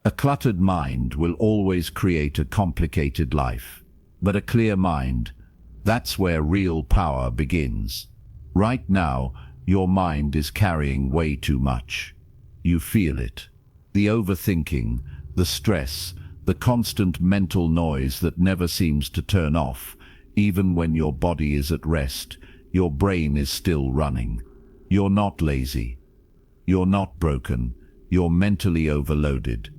A cluttered mind will always create a complicated life. But a clear mind, that's where real power begins. Right now, your mind is carrying way too much. You feel it. The overthinking, the stress, the constant mental noise that never seems to turn off. Even when your body is at rest, your brain is still running. You're not lazy. You're not broken. You're mentally overloaded.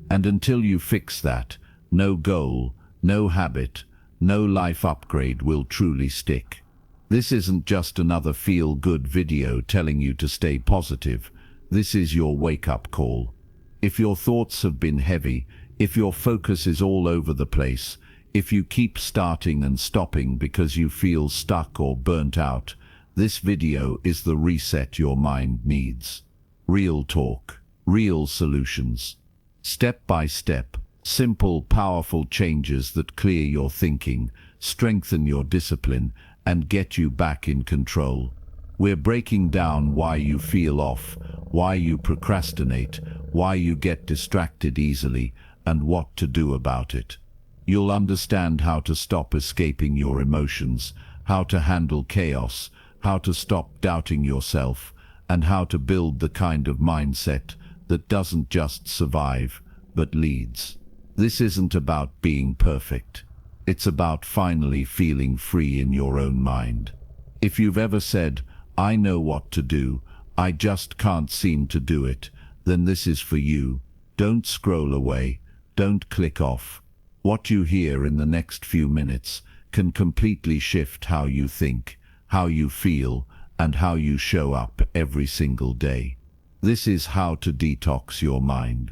And until you fix that, no goal, no habit, no life upgrade will truly stick. This isn't just another feel-good video telling you to stay positive. This is your wake-up call. If your thoughts have been heavy, if your focus is all over the place, if you keep starting and stopping because you feel stuck or burnt out, this video is the reset your mind needs. Real talk, real solutions. Step by step, simple, powerful changes that clear your thinking, strengthen your discipline, and get you back in control. We're breaking down why you feel off, why you procrastinate, why you get distracted easily, and what to do about it. You'll understand how to stop escaping your emotions, how to handle chaos, how to stop doubting yourself, and how to build the kind of mindset that doesn't just survive, but leads. This isn't about being perfect. It's about finally feeling free in your own mind. If you've ever said, "I know what to do, I just can't seem to do it," then this is for you. Don't scroll away. Don't click off. What you hear in the next few minutes can completely shift how you think, how you feel, and how you show up every single day. This is how to detox your mind.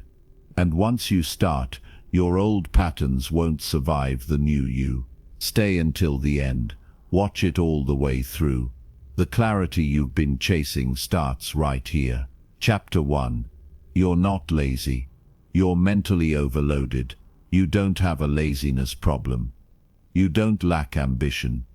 And once you start, your old patterns won't survive the new you. Stay until the end. Watch it all the way through. The clarity you've been chasing starts right here. Chapter 1. You're not lazy. You're mentally overloaded. You don't have a laziness problem. You don't lack ambition.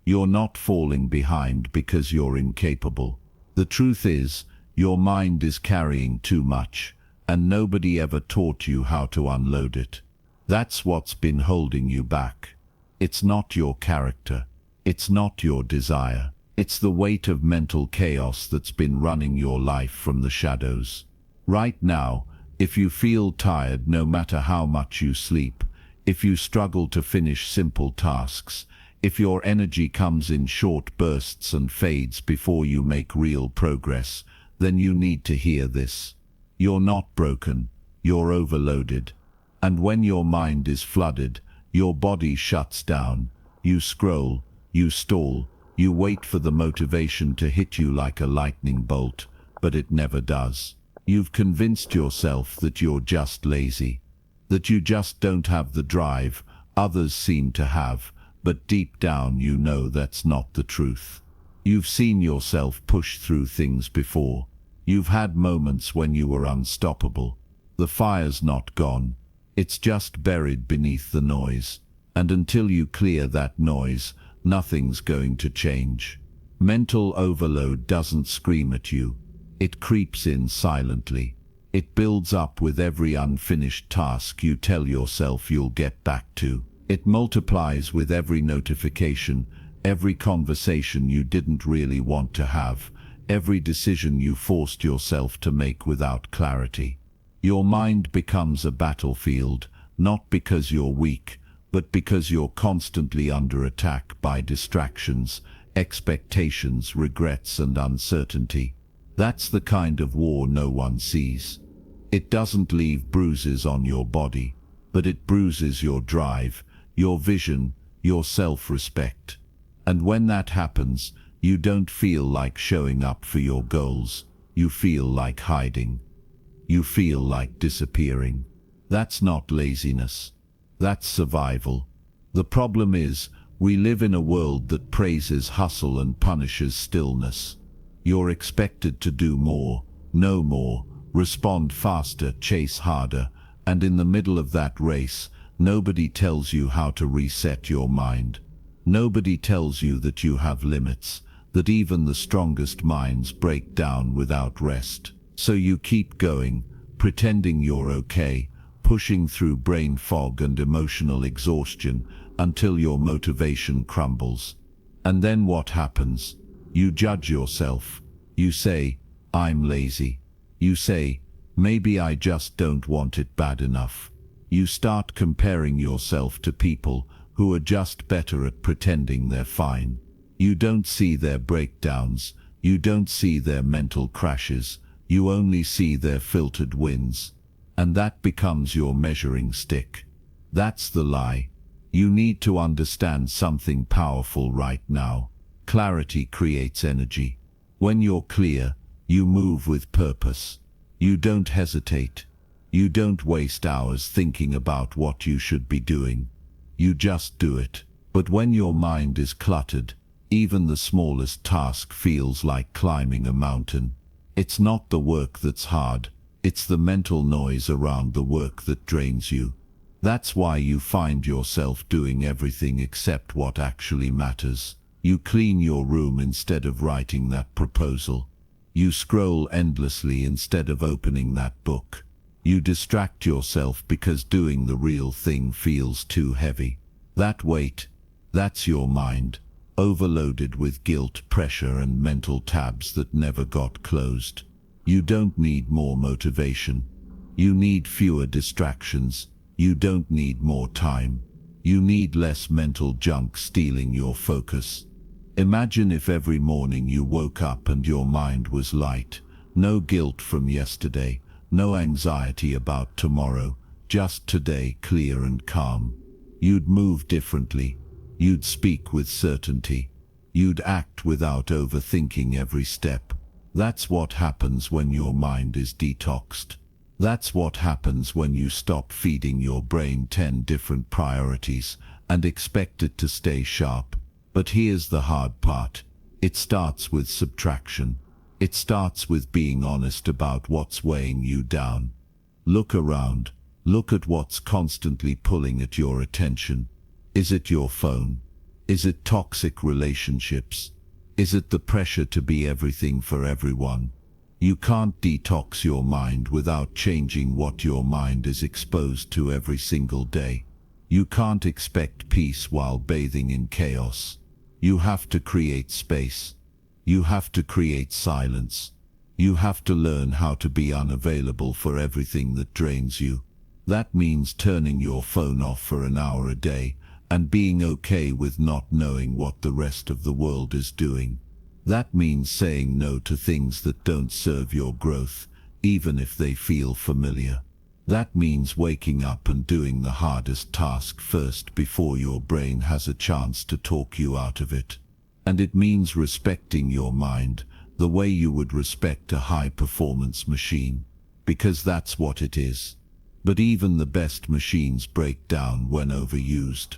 You're not falling behind because you're incapable. The truth is, your mind is carrying too much, and nobody ever taught you how to unload it. That's what's been holding you back. It's not your character. It's not your desire. It's the weight of mental chaos that's been running your life from the shadows. Right now, if you feel tired no matter how much you sleep, if you struggle to finish simple tasks, if your energy comes in short bursts and fades before you make real progress, then you need to hear this. You're not broken, you're overloaded. And when your mind is flooded, your body shuts down. You scroll, you stall, you wait for the motivation to hit you like a lightning bolt, but it never does. You've convinced yourself that you're just lazy, that you just don't have the drive others seem to have, but deep down you know that's not the truth. You've seen yourself push through things before. You've had moments when you were unstoppable. The fire's not gone. It's just buried beneath the noise. And until you clear that noise, nothing's going to change. Mental overload doesn't scream at you. It creeps in silently. It builds up with every unfinished task you tell yourself you'll get back to. It multiplies with every notification, every conversation you didn't really want to have, every decision you forced yourself to make without clarity. Your mind becomes a battlefield, not because you're weak, but because you're constantly under attack by distractions, expectations, regrets, and uncertainty. That's the kind of war no one sees. It doesn't leave bruises on your body, but it bruises your drive, your vision, your self-respect. And when that happens, you don't feel like showing up for your goals. You feel like hiding. You feel like disappearing. That's not laziness. That's survival. The problem is, we live in a world that praises hustle and punishes stillness. You're expected to do more, know more, respond faster, chase harder, and in the middle of that race, nobody tells you how to reset your mind. Nobody tells you that you have limits, that even the strongest minds break down without rest. So you keep going, pretending you're okay, pushing through brain fog and emotional exhaustion until your motivation crumbles. And then what happens? You judge yourself. You say, I'm lazy. You say, maybe I just don't want it bad enough. You start comparing yourself to people who are just better at pretending they're fine. You don't see their breakdowns. You don't see their mental crashes. You only see their filtered wins. And that becomes your measuring stick. That's the lie. You need to understand something powerful right now. Clarity creates energy. When you're clear, you move with purpose. You don't hesitate. You don't waste hours thinking about what you should be doing. You just do it. But when your mind is cluttered, even the smallest task feels like climbing a mountain. It's not the work that's hard. It's the mental noise around the work that drains you. That's why you find yourself doing everything except what actually matters. You clean your room instead of writing that proposal. You scroll endlessly instead of opening that book. You distract yourself because doing the real thing feels too heavy. That weight, that's your mind, overloaded with guilt, pressure, and mental tabs that never got closed. You don't need more motivation. You need fewer distractions. You don't need more time. You need less mental junk stealing your focus. Imagine if every morning you woke up and your mind was light. No guilt from yesterday, no anxiety about tomorrow, just today, clear and calm. You'd move differently. You'd speak with certainty. You'd act without overthinking every step. That's what happens when your mind is detoxed. That's what happens when you stop feeding your brain 10 different priorities and expect it to stay sharp. But here's the hard part. It starts with subtraction. It starts with being honest about what's weighing you down. Look around. Look at what's constantly pulling at your attention. Is it your phone? Is it toxic relationships? Is it the pressure to be everything for everyone? You can't detox your mind without changing what your mind is exposed to every single day. You can't expect peace while bathing in chaos. You have to create space. You have to create silence. You have to learn how to be unavailable for everything that drains you. That means turning your phone off for an hour a day and being okay with not knowing what the rest of the world is doing. That means saying no to things that don't serve your growth, even if they feel familiar. That means waking up and doing the hardest task first before your brain has a chance to talk you out of it. And it means respecting your mind the way you would respect a high-performance machine, because that's what it is. But even the best machines break down when overused.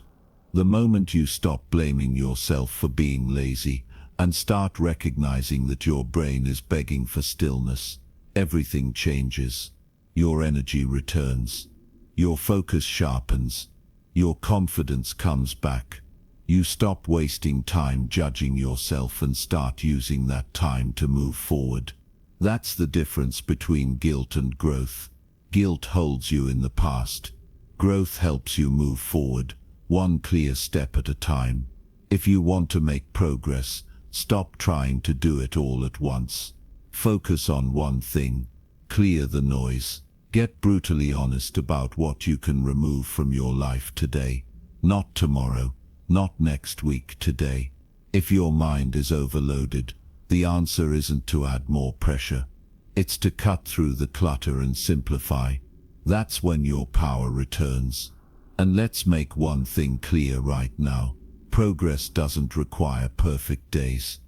The moment you stop blaming yourself for being lazy and start recognizing that your brain is begging for stillness, everything changes. Your energy returns. Your focus sharpens. Your confidence comes back. You stop wasting time judging yourself and start using that time to move forward. That's the difference between guilt and growth. Guilt holds you in the past. Growth helps you move forward, one clear step at a time. If you want to make progress, stop trying to do it all at once. Focus on one thing. Clear the noise. Get brutally honest about what you can remove from your life today. Not tomorrow, not next week, today. If your mind is overloaded, the answer isn't to add more pressure. It's to cut through the clutter and simplify. That's when your power returns. And let's make one thing clear right now. Progress doesn't require perfect days.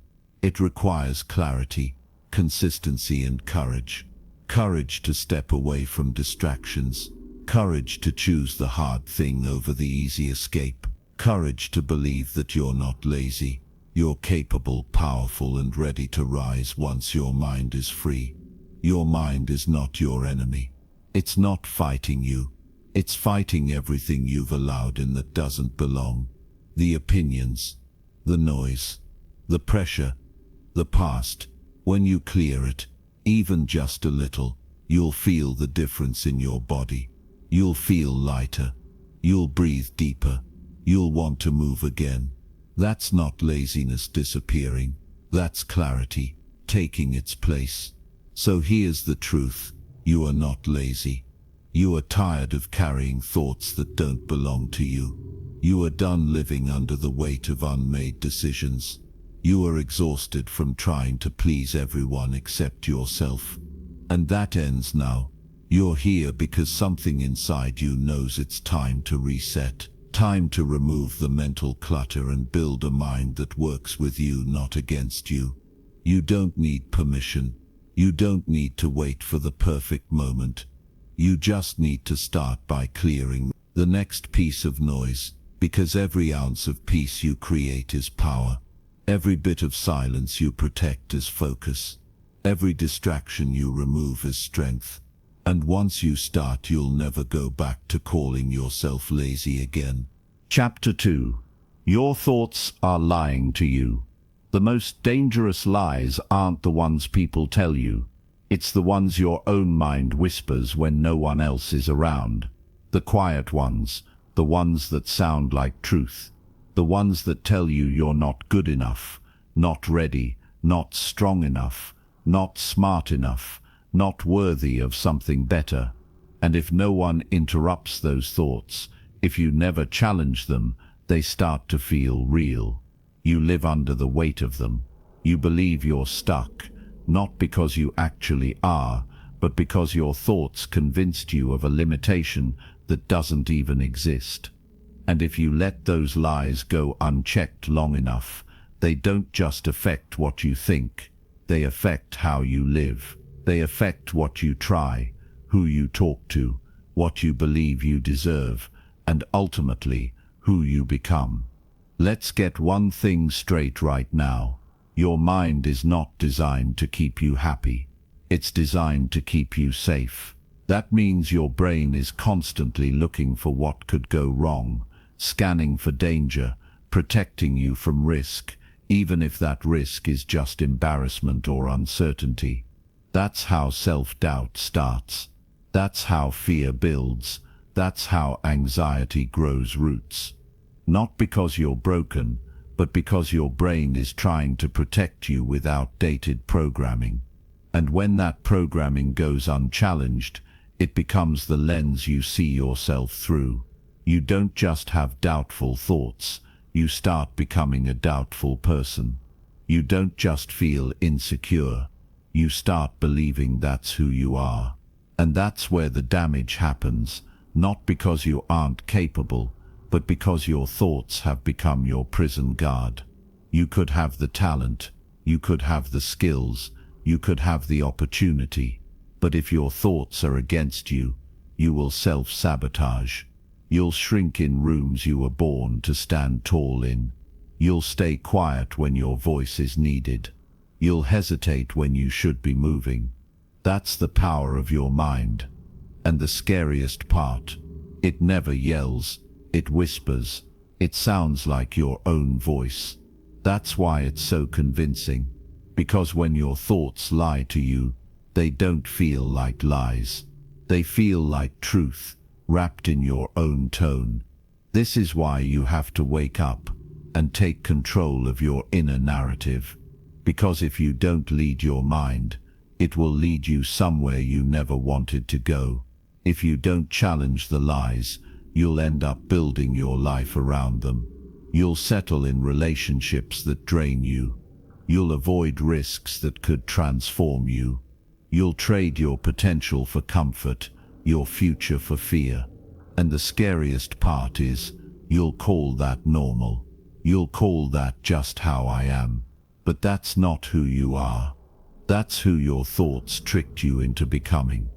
It requires clarity, consistency, and courage. Courage to step away from distractions. Courage to choose the hard thing over the easy escape. Courage to believe that you're not lazy. You're capable, powerful, and ready to rise once your mind is free. Your mind is not your enemy. It's not fighting you. It's fighting everything you've allowed in that doesn't belong. The opinions, the noise, the pressure, the past. When you clear it, even just a little, you'll feel the difference in your body. You'll feel lighter. You'll breathe deeper. You'll want to move again. That's not laziness disappearing. That's clarity taking its place. So here's the truth. You are not lazy. You are tired of carrying thoughts that don't belong to you. You are done living under the weight of unmade decisions. You are exhausted from trying to please everyone except yourself. And that ends now. You're here because something inside you knows it's time to reset. Time to remove the mental clutter and build a mind that works with you, not against you. You don't need permission. You don't need to wait for the perfect moment. You just need to start by clearing the next piece of noise, because every ounce of peace you create is power. Every bit of silence you protect is focus. Every distraction you remove is strength. And once you start, you'll never go back to calling yourself lazy again. Chapter 2. Your thoughts are lying to you. The most dangerous lies aren't the ones people tell you. It's the ones your own mind whispers when no one else is around. The quiet ones, the ones that sound like truth. The ones that tell you you're not good enough, not ready, not strong enough, not smart enough, not worthy of something better. And if no one interrupts those thoughts, if you never challenge them, they start to feel real. You live under the weight of them. You believe you're stuck, not because you actually are, but because your thoughts convinced you of a limitation that doesn't even exist. And if you let those lies go unchecked long enough, they don't just affect what you think, they affect how you live. They affect what you try, who you talk to, what you believe you deserve, and ultimately, who you become. Let's get one thing straight right now. Your mind is not designed to keep you happy. It's designed to keep you safe. That means your brain is constantly looking for what could go wrong, scanning for danger, protecting you from risk, even if that risk is just embarrassment or uncertainty. That's how self-doubt starts. That's how fear builds. That's how anxiety grows roots. Not because you're broken, but because your brain is trying to protect you with outdated programming. And when that programming goes unchallenged, it becomes the lens you see yourself through. You don't just have doubtful thoughts, you start becoming a doubtful person. You don't just feel insecure, you start believing that's who you are. And that's where the damage happens, not because you aren't capable, but because your thoughts have become your prison guard. You could have the talent, you could have the skills, you could have the opportunity, but if your thoughts are against you, you will self-sabotage. You'll shrink in rooms you were born to stand tall in. You'll stay quiet when your voice is needed. You'll hesitate when you should be moving. That's the power of your mind. And the scariest part, it never yells, it whispers. It sounds like your own voice. That's why it's so convincing. Because when your thoughts lie to you, they don't feel like lies. They feel like truth, wrapped in your own tone. This is why you have to wake up and take control of your inner narrative. Because if you don't lead your mind, it will lead you somewhere you never wanted to go. If you don't challenge the lies, you'll end up building your life around them. You'll settle in relationships that drain you. You'll avoid risks that could transform you. You'll trade your potential for comfort, your future for fear. And the scariest part is, you'll call that normal. You'll call that just how I am. But that's not who you are. That's who your thoughts tricked you into becoming.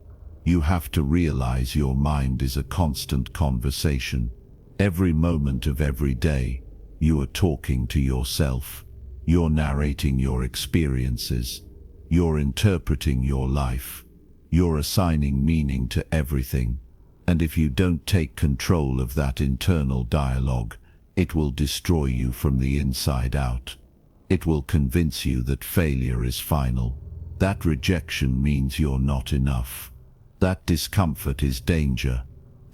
You have to realize your mind is a constant conversation. Every moment of every day, you are talking to yourself. You're narrating your experiences. You're interpreting your life. You're assigning meaning to everything. And if you don't take control of that internal dialogue, it will destroy you from the inside out. It will convince you that failure is final. That rejection means you're not enough. That discomfort is danger.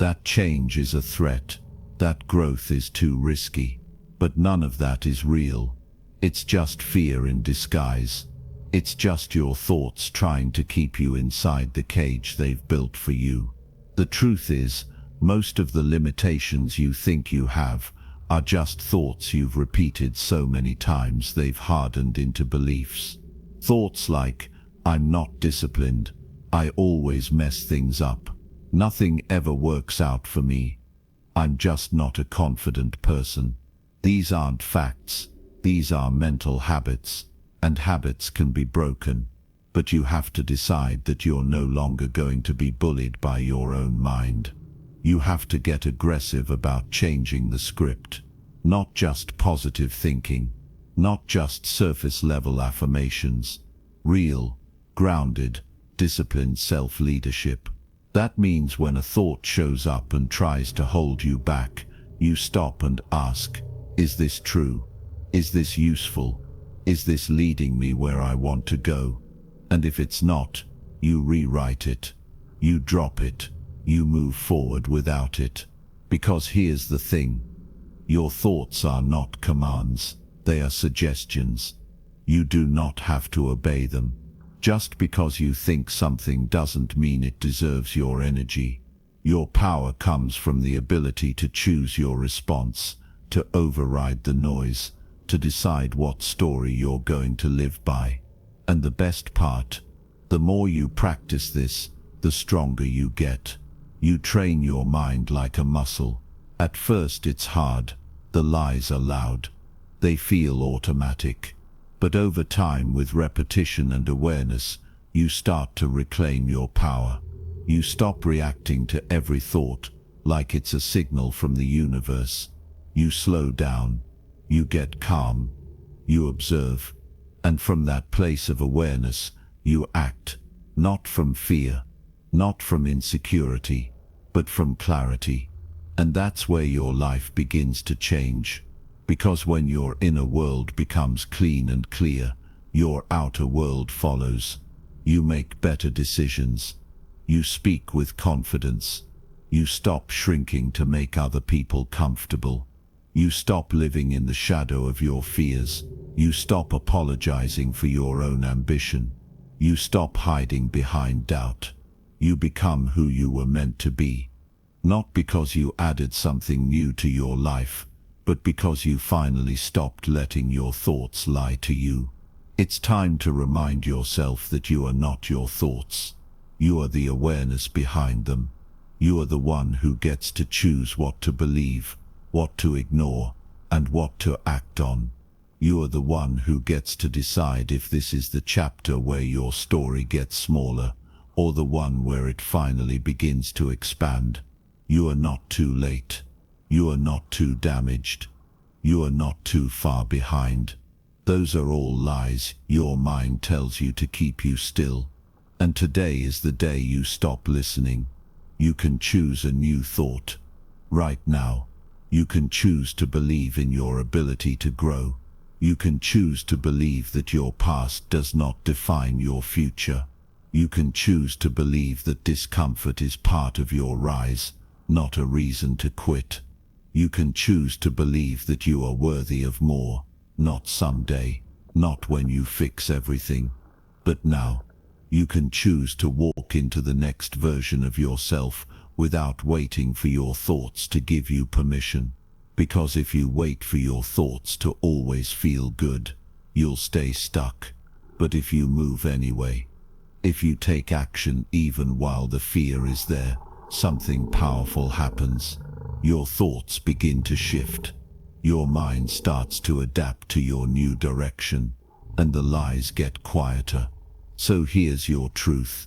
That change is a threat. That growth is too risky. But none of that is real. It's just fear in disguise. It's just your thoughts trying to keep you inside the cage they've built for you. The truth is, most of the limitations you think you have are just thoughts you've repeated so many times they've hardened into beliefs. Thoughts like, I'm not disciplined, I always mess things up, nothing ever works out for me, I'm just not a confident person. These aren't facts, these are mental habits, and habits can be broken. But you have to decide that you're no longer going to be bullied by your own mind. You have to get aggressive about changing the script. Not just positive thinking, not just surface-level affirmations. Real, grounded, disciplined self-leadership. That means when a thought shows up and tries to hold you back, you stop and ask, is this true? Is this useful? Is this leading me where I want to go? And if it's not, you rewrite it. You drop it. You move forward without it. Because here's the thing. Your thoughts are not commands. They are suggestions. You do not have to obey them. Just because you think something doesn't mean it deserves your energy. Your power comes from the ability to choose your response, to override the noise, to decide what story you're going to live by. And the best part, the more you practice this, the stronger you get. You train your mind like a muscle. At first it's hard. The lies are loud. They feel automatic. But over time, with repetition and awareness, you start to reclaim your power. You stop reacting to every thought like it's a signal from the universe. You slow down. You get calm. You observe. And from that place of awareness, you act, not from fear, not from insecurity, but from clarity. And that's where your life begins to change. Because when your inner world becomes clean and clear, your outer world follows. You make better decisions. You speak with confidence. You stop shrinking to make other people comfortable. You stop living in the shadow of your fears. You stop apologizing for your own ambition. You stop hiding behind doubt. You become who you were meant to be. Not because you added something new to your life, but because you finally stopped letting your thoughts lie to you. It's time to remind yourself that you are not your thoughts. You are the awareness behind them. You are the one who gets to choose what to believe, what to ignore, and what to act on. You are the one who gets to decide if this is the chapter where your story gets smaller, or the one where it finally begins to expand. You are not too late. You are not too damaged. You are not too far behind. Those are all lies your mind tells you to keep you still. And today is the day you stop listening. You can choose a new thought. Right now, you can choose to believe in your ability to grow. You can choose to believe that your past does not define your future. You can choose to believe that discomfort is part of your rise, not a reason to quit. You can choose to believe that you are worthy of more, not someday, not when you fix everything, but now. You can choose to walk into the next version of yourself without waiting for your thoughts to give you permission. Because if you wait for your thoughts to always feel good, you'll stay stuck. But if you move anyway, if you take action even while the fear is there, something powerful happens. Your thoughts begin to shift. Your mind starts to adapt to your new direction, and the lies get quieter. So here's your truth.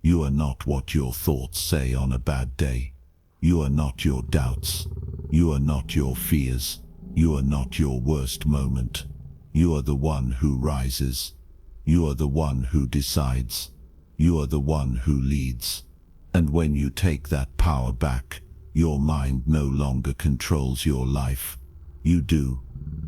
You are not what your thoughts say on a bad day. You are not your doubts. You are not your fears. You are not your worst moment. You are the one who rises. You are the one who decides. You are the one who leads. And when you take that power back, your mind no longer controls your life. You do.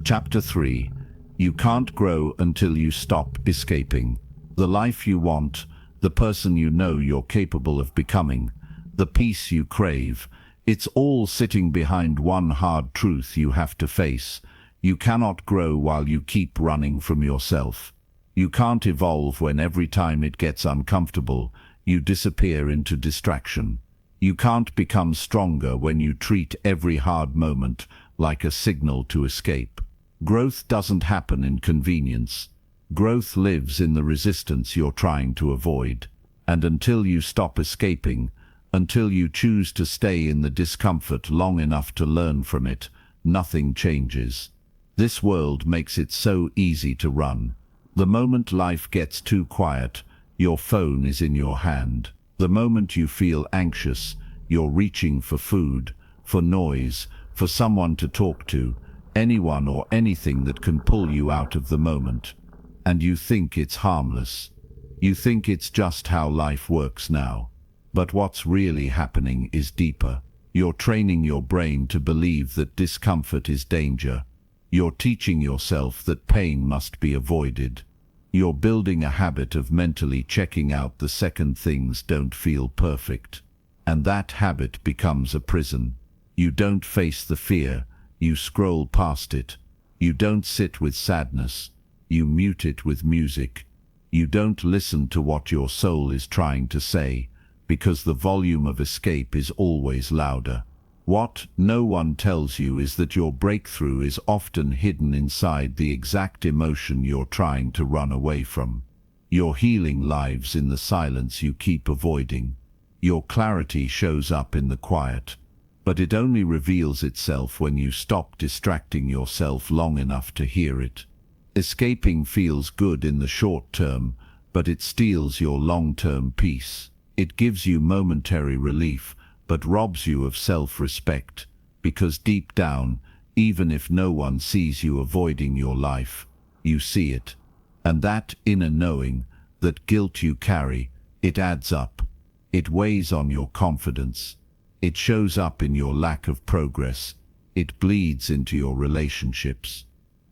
Chapter 3. You can't grow until you stop escaping. The life you want, the person you know you're capable of becoming, the peace you crave, It's all sitting behind one hard truth you have to face. You cannot grow while you keep running from yourself. You can't evolve when every time it gets uncomfortable, you disappear into distraction. You can't become stronger when you treat every hard moment like a signal to escape. Growth doesn't happen in convenience. Growth lives in the resistance you're trying to avoid. And until you stop escaping, until you choose to stay in the discomfort long enough to learn from it, nothing changes. This world makes it so easy to run. The moment life gets too quiet, your phone is in your hand. The moment you feel anxious, you're reaching for food, for noise, for someone to talk to, anyone or anything that can pull you out of the moment. And you think it's harmless. You think it's just how life works now. But what's really happening is deeper. You're training your brain to believe that discomfort is danger. You're teaching yourself that pain must be avoided. You're building a habit of mentally checking out the second things don't feel perfect. And that habit becomes a prison. You don't face the fear, you scroll past it. You don't sit with sadness, you mute it with music. You don't listen to what your soul is trying to say, because the volume of escape is always louder. What no one tells you is that your breakthrough is often hidden inside the exact emotion you're trying to run away from. Your healing lives in the silence you keep avoiding. Your clarity shows up in the quiet, but it only reveals itself when you stop distracting yourself long enough to hear it. Escaping feels good in the short term, but it steals your long-term peace. It gives you momentary relief, but robs you of self-respect, because deep down, even if no one sees you avoiding your life, you see it. And that inner knowing, that guilt you carry, it adds up. It weighs on your confidence. It shows up in your lack of progress. It bleeds into your relationships.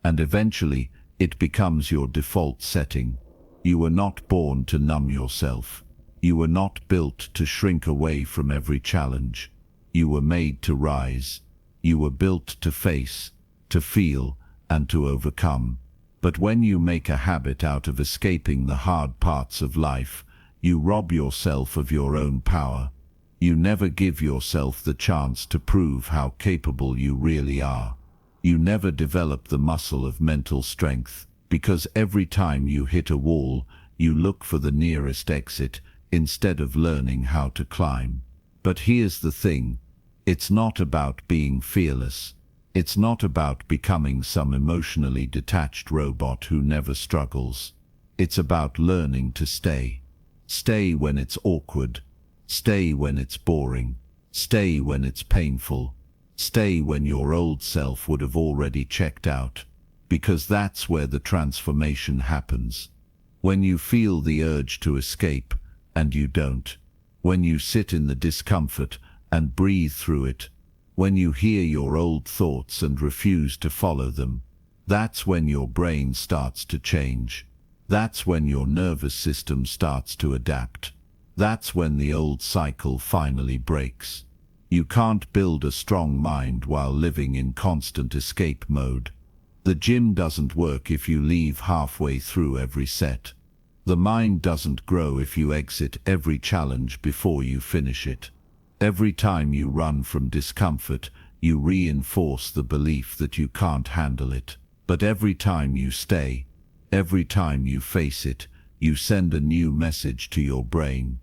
And eventually, it becomes your default setting. You were not born to numb yourself. You were not built to shrink away from every challenge. You were made to rise. You were built to face, to feel, and to overcome. But when you make a habit out of escaping the hard parts of life, you rob yourself of your own power. You never give yourself the chance to prove how capable you really are. You never develop the muscle of mental strength, because every time you hit a wall, you look for the nearest exit, instead of learning how to climb. But here's the thing, it's not about being fearless. It's not about becoming some emotionally detached robot who never struggles. It's about learning to stay. Stay when it's awkward. Stay when it's boring. Stay when it's painful. Stay when your old self would have already checked out. Because that's where the transformation happens. When you feel the urge to escape, and you don't. When you sit in the discomfort and breathe through it. When you hear your old thoughts and refuse to follow them. That's when your brain starts to change. That's when your nervous system starts to adapt. That's when the old cycle finally breaks. You can't build a strong mind while living in constant escape mode. The gym doesn't work if you leave halfway through every set. The mind doesn't grow if you exit every challenge before you finish it. Every time you run from discomfort, you reinforce the belief that you can't handle it. But every time you stay, every time you face it, you send a new message to your brain.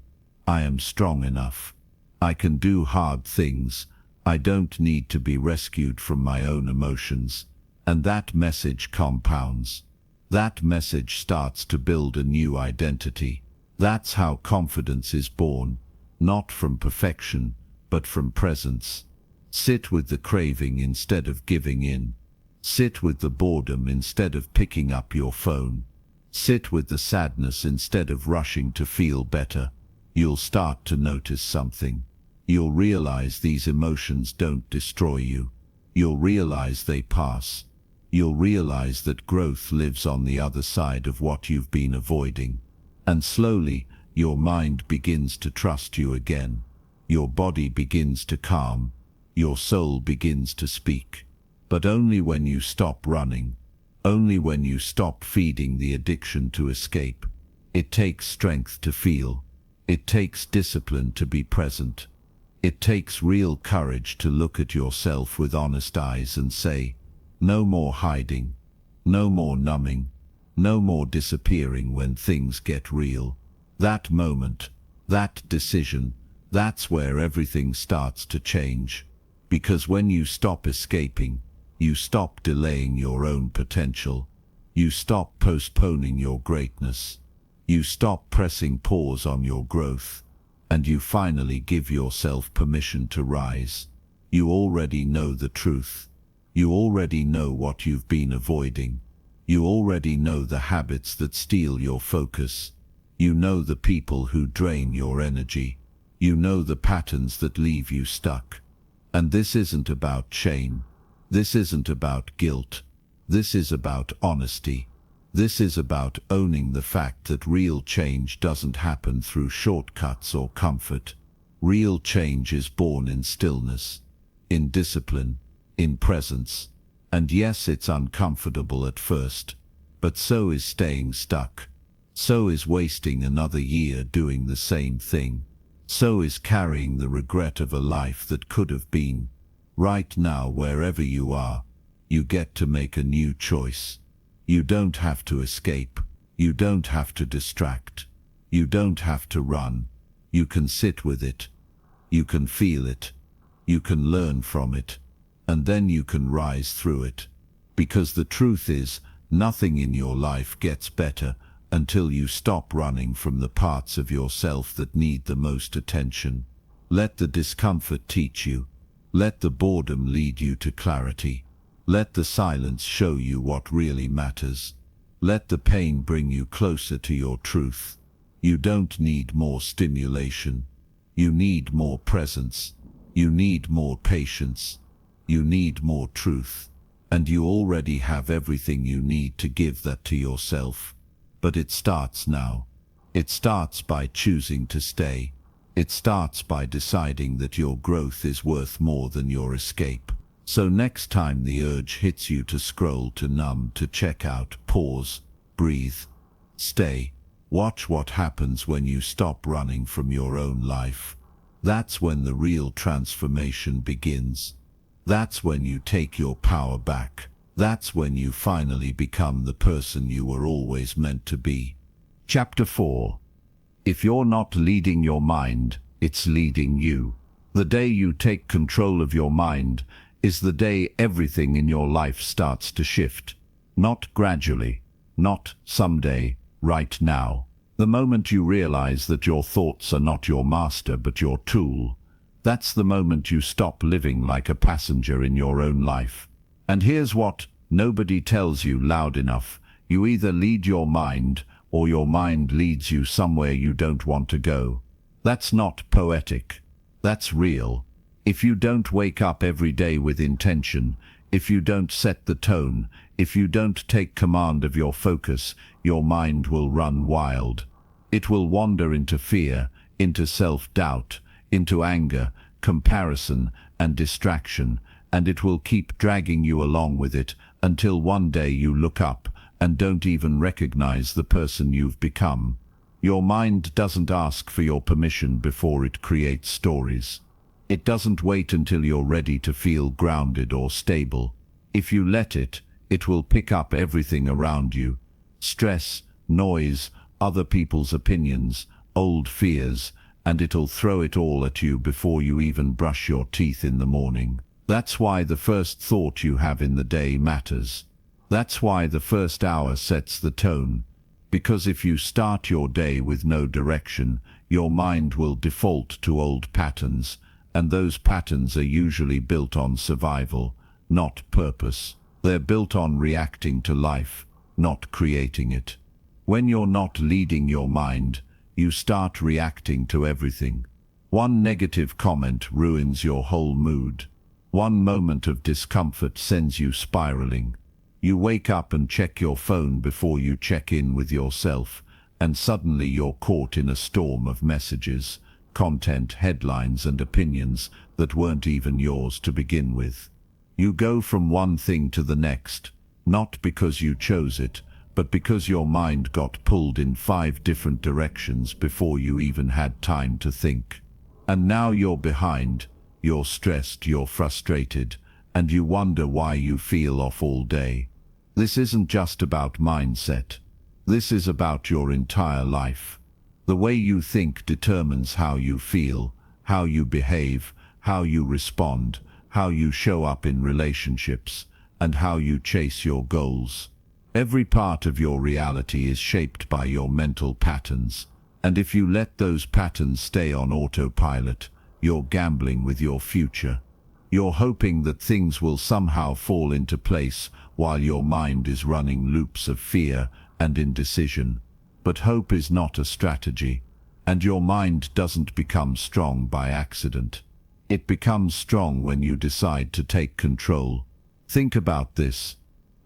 I am strong enough. I can do hard things. I don't need to be rescued from my own emotions. And that message compounds. That message starts to build a new identity. That's how confidence is born, not from perfection, but from presence. Sit with the craving instead of giving in. Sit with the boredom instead of picking up your phone. Sit with the sadness instead of rushing to feel better. You'll start to notice something. You'll realize these emotions don't destroy you. You'll realize they pass. You'll realize that growth lives on the other side of what you've been avoiding. And slowly, your mind begins to trust you again. Your body begins to calm, your soul begins to speak. But only when you stop running, only when you stop feeding the addiction to escape. It takes strength to feel. It takes discipline to be present. It takes real courage to look at yourself with honest eyes and say, no more hiding, no more numbing, no more disappearing when things get real. That moment, that decision, that's where everything starts to change. Because when you stop escaping, you stop delaying your own potential. You stop postponing your greatness. You stop pressing pause on your growth. And you finally give yourself permission to rise. You already know the truth. You already know what you've been avoiding. You already know the habits that steal your focus. You know the people who drain your energy. You know the patterns that leave you stuck. And this isn't about shame. This isn't about guilt. This is about honesty. This is about owning the fact that real change doesn't happen through shortcuts or comfort. Real change is born in stillness, in discipline, in presence. And yes, it's uncomfortable at first, but so is staying stuck. So is wasting another year doing the same thing. So is carrying the regret of a life that could have been. Right now, wherever you are, you get to make a new choice. You don't have to escape. You don't have to distract. You don't have to run. You can sit with it. You can feel it. You can learn from it. And then you can rise through it. Because the truth is, nothing in your life gets better until you stop running from the parts of yourself that need the most attention. Let the discomfort teach you. Let the boredom lead you to clarity. Let the silence show you what really matters. Let the pain bring you closer to your truth. You don't need more stimulation. You need more presence. You need more patience. You need more truth. And you already have everything you need to give that to yourself. But it starts now. It starts by choosing to stay. It starts by deciding that your growth is worth more than your escape. So next time the urge hits you to scroll, to numb, to check out, pause, breathe, stay. Watch what happens when you stop running from your own life. That's when the real transformation begins. That's when you take your power back. That's when you finally become the person you were always meant to be. Chapter 4. If you're not leading your mind, it's leading you. The day you take control of your mind is the day everything in your life starts to shift. Not gradually, not someday, right now. The moment you realize that your thoughts are not your master but your tool, that's the moment you stop living like a passenger in your own life. And here's what nobody tells you loud enough. You either lead your mind or your mind leads you somewhere you don't want to go. That's not poetic. That's real. If you don't wake up every day with intention, if you don't set the tone, if you don't take command of your focus, your mind will run wild. It will wander into fear, into self-doubt, into anger, comparison, and distraction, and it will keep dragging you along with it until one day you look up and don't even recognize the person you've become. Your mind doesn't ask for your permission before it creates stories. It doesn't wait until you're ready to feel grounded or stable. If you let it, it will pick up everything around you. Stress, noise, other people's opinions, old fears, and it'll throw it all at you before you even brush your teeth in the morning. That's why the first thought you have in the day matters. That's why the first hour sets the tone. Because if you start your day with no direction, your mind will default to old patterns, and those patterns are usually built on survival, not purpose. They're built on reacting to life, not creating it. When you're not leading your mind, you start reacting to everything. One negative comment ruins your whole mood. One moment of discomfort sends you spiraling. You wake up and check your phone before you check in with yourself, and suddenly you're caught in a storm of messages. content, headlines, and opinions that weren't even yours to begin with. You go from one thing to the next, not because you chose it, but because your mind got pulled in 5 different directions before you even had time to think. And now you're behind, you're stressed, you're frustrated, and you wonder why you feel off all day. This isn't just about mindset. This is about your entire life. The way you think determines how you feel, how you behave, how you respond, how you show up in relationships, and how you chase your goals. Every part of your reality is shaped by your mental patterns, and if you let those patterns stay on autopilot, you're gambling with your future. You're hoping that things will somehow fall into place while your mind is running loops of fear and indecision. But hope is not a strategy, and your mind doesn't become strong by accident. It becomes strong when you decide to take control. Think about this.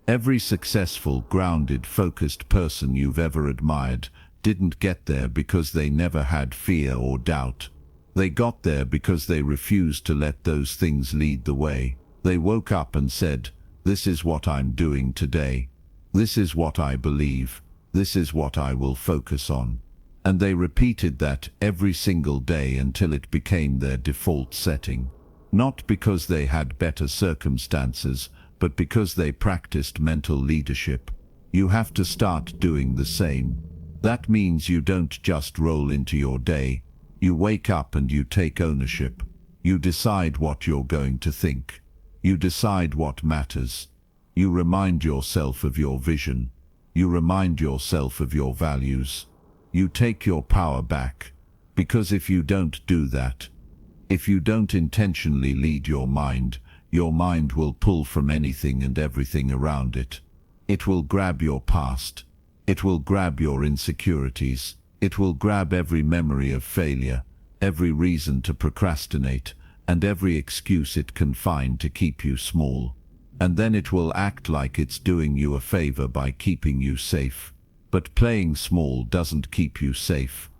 Every successful, grounded, focused person you've ever admired didn't get there because they never had fear or doubt. They got there because they refused to let those things lead the way. They woke up and said, "This is what I'm doing today. This is what I believe. This is what I will focus on." And they repeated that every single day until it became their default setting. Not because they had better circumstances, but because they practiced mental leadership. You have to start doing the same. That means you don't just roll into your day. You wake up and you take ownership. You decide what you're going to think. You decide what matters. You remind yourself of your vision. You remind yourself of your values. You take your power back. Because if you don't do that, if you don't intentionally lead your mind will pull from anything and everything around it. It will grab your past. It will grab your insecurities. It will grab every memory of failure, every reason to procrastinate, and every excuse it can find to keep you small. And then it will act like it's doing you a favor by keeping you safe. But playing small doesn't keep you safe.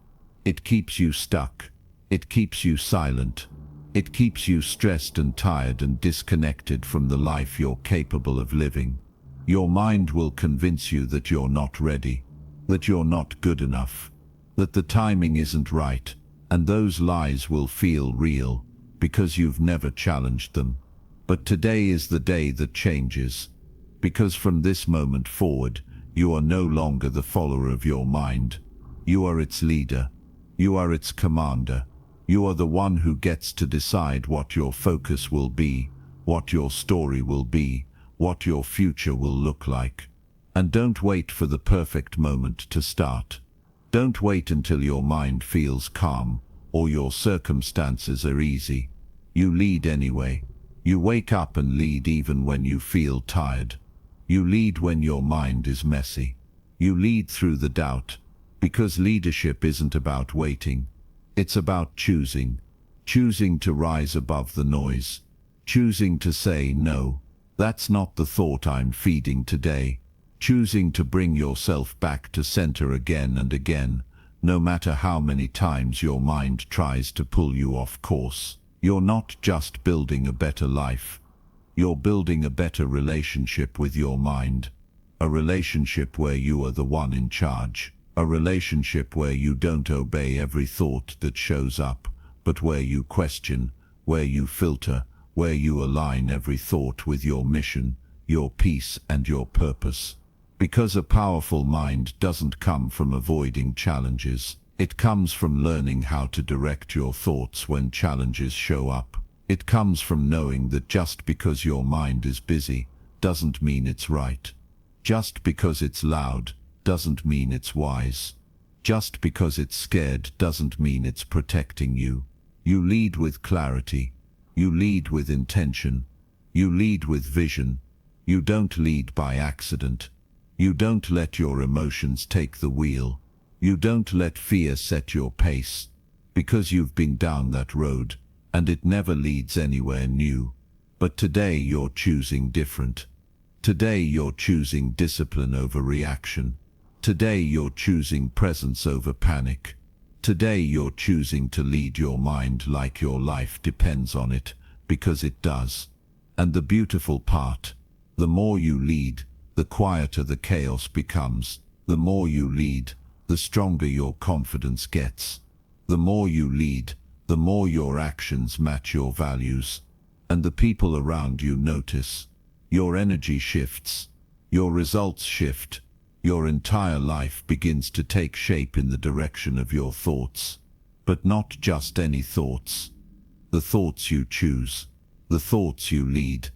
It keeps you stuck. It keeps you silent. It keeps you stressed and tired and disconnected from the life you're capable of living. Your mind will convince you that you're not ready, that you're not good enough, that the timing isn't right, and those lies will feel real because you've never challenged them. But today is the day that changes, because from this moment forward, you are no longer the follower of your mind. You are its leader. You are its commander. You are the one who gets to decide what your focus will be, what your story will be, what your future will look like. And don't wait for the perfect moment to start. Don't wait until your mind feels calm or your circumstances are easy. You lead anyway. You wake up and lead even when you feel tired. You lead when your mind is messy. You lead through the doubt, because leadership isn't about waiting. It's about choosing. Choosing to rise above the noise. Choosing to say, no, that's not the thought I'm feeding today. Choosing to bring yourself back to center again and again, no matter how many times your mind tries to pull you off course. You're not just building a better life. You're building a better relationship with your mind. A relationship where you are the one in charge. A relationship where you don't obey every thought that shows up, but where you question, where you filter, where you align every thought with your mission, your peace, and your purpose. Because a powerful mind doesn't come from avoiding challenges. It comes from learning how to direct your thoughts when challenges show up. It comes from knowing that just because your mind is busy doesn't mean it's right. Just because it's loud doesn't mean it's wise. Just because it's scared doesn't mean it's protecting you. You lead with clarity. You lead with intention. You lead with vision. You don't lead by accident. You don't let your emotions take the wheel. You don't let fear set your pace, because you've been down that road, and it never leads anywhere new. But today you're choosing different. Today you're choosing discipline over reaction. Today you're choosing presence over panic. Today you're choosing to lead your mind like your life depends on it, because it does. And the beautiful part, the more you lead, the quieter the chaos becomes. The more you lead, the stronger your confidence gets. The more you lead, the more your actions match your values. And the people around you notice. Your energy shifts. Your results shift. Your entire life begins to take shape in the direction of your thoughts. But not just any thoughts. The thoughts you choose. The thoughts you lead.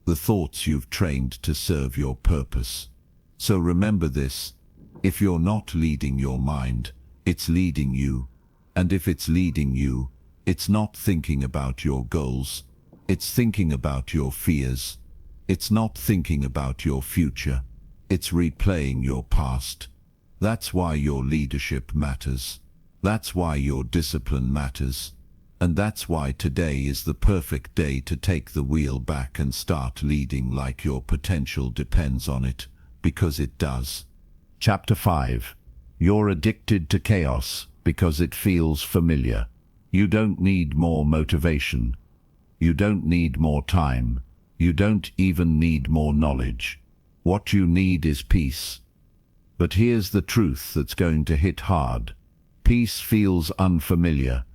The thoughts you've trained to serve your purpose. So remember this. If you're not leading your mind, it's leading you. And if it's leading you, it's not thinking about your goals. It's thinking about your fears. It's not thinking about your future. It's replaying your past. That's why your leadership matters. That's why your discipline matters. And that's why today is the perfect day to take the wheel back and start leading like your potential depends on it, because it does. Chapter 5. You're addicted to chaos because it feels familiar. You don't need more motivation. You don't need more time. You don't even need more knowledge. What you need is peace. But here's the truth that's going to hit hard. Peace feels unfamiliar,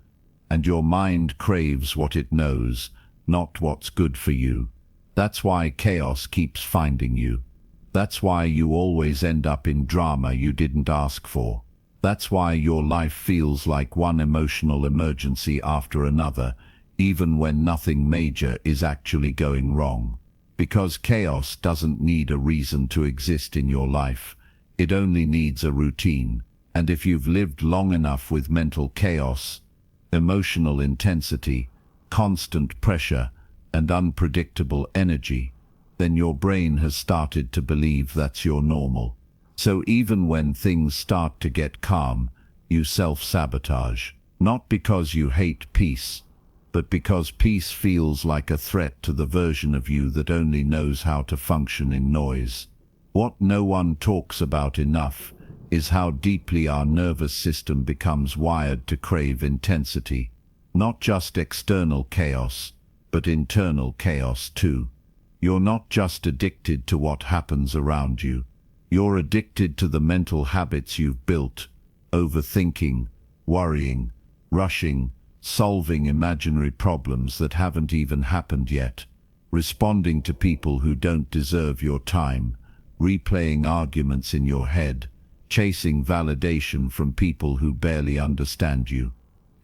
and your mind craves what it knows, not what's good for you. That's why chaos keeps finding you. That's why you always end up in drama you didn't ask for. That's why your life feels like one emotional emergency after another, even when nothing major is actually going wrong. Because chaos doesn't need a reason to exist in your life. It only needs a routine. And if you've lived long enough with mental chaos, emotional intensity, constant pressure, and unpredictable energy, then your brain has started to believe that's your normal. So even when things start to get calm, you self-sabotage. Not because you hate peace, but because peace feels like a threat to the version of you that only knows how to function in noise. What no one talks about enough is how deeply our nervous system becomes wired to crave intensity. Not just external chaos, but internal chaos too. You're not just addicted to what happens around you. You're addicted to the mental habits you've built. Overthinking, worrying, rushing, solving imaginary problems that haven't even happened yet. Responding to people who don't deserve your time. Replaying arguments in your head. Chasing validation from people who barely understand you.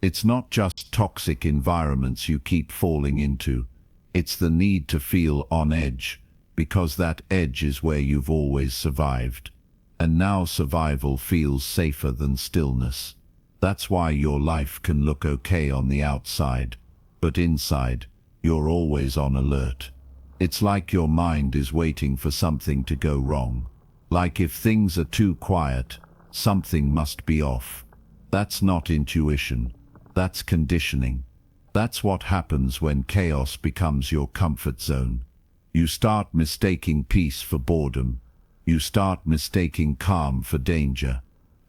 It's not just toxic environments you keep falling into. It's the need to feel on edge, because that edge is where you've always survived. And now survival feels safer than stillness. That's why your life can look okay on the outside, but inside, you're always on alert. It's like your mind is waiting for something to go wrong. Like if things are too quiet, something must be off. That's not intuition. That's conditioning. That's what happens when chaos becomes your comfort zone. You start mistaking peace for boredom. You start mistaking calm for danger.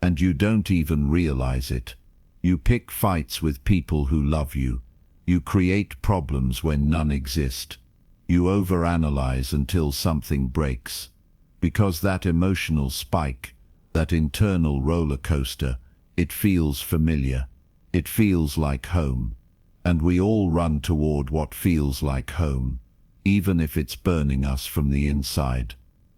And you don't even realize it. You pick fights with people who love you. You create problems when none exist. You overanalyze until something breaks. Because that emotional spike, that internal roller coaster, it feels familiar. It feels like home. And we all run toward what feels like home, even if it's burning us from the inside.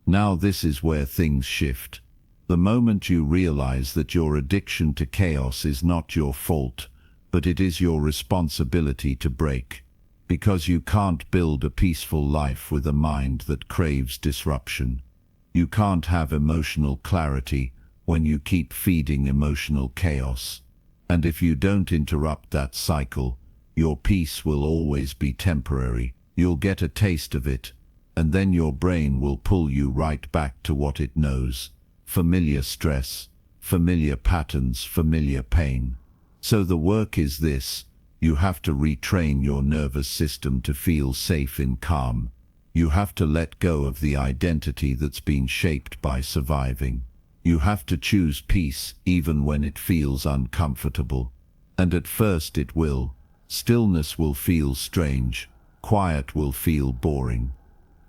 Now this is where things shift. The moment you realize that your addiction to chaos is not your fault, but it is your responsibility to break. Because you can't build a peaceful life with a mind that craves disruption. You can't have emotional clarity when you keep feeding emotional chaos. And if you don't interrupt that cycle, your peace will always be temporary. You'll get a taste of it, and then your brain will pull you right back to what it knows. Familiar stress, familiar patterns, familiar pain. So the work is this: you have to retrain your nervous system to feel safe in calm. You have to let go of the identity that's been shaped by surviving. You have to choose peace even when it feels uncomfortable. And at first it will. Stillness will feel strange. Quiet will feel boring.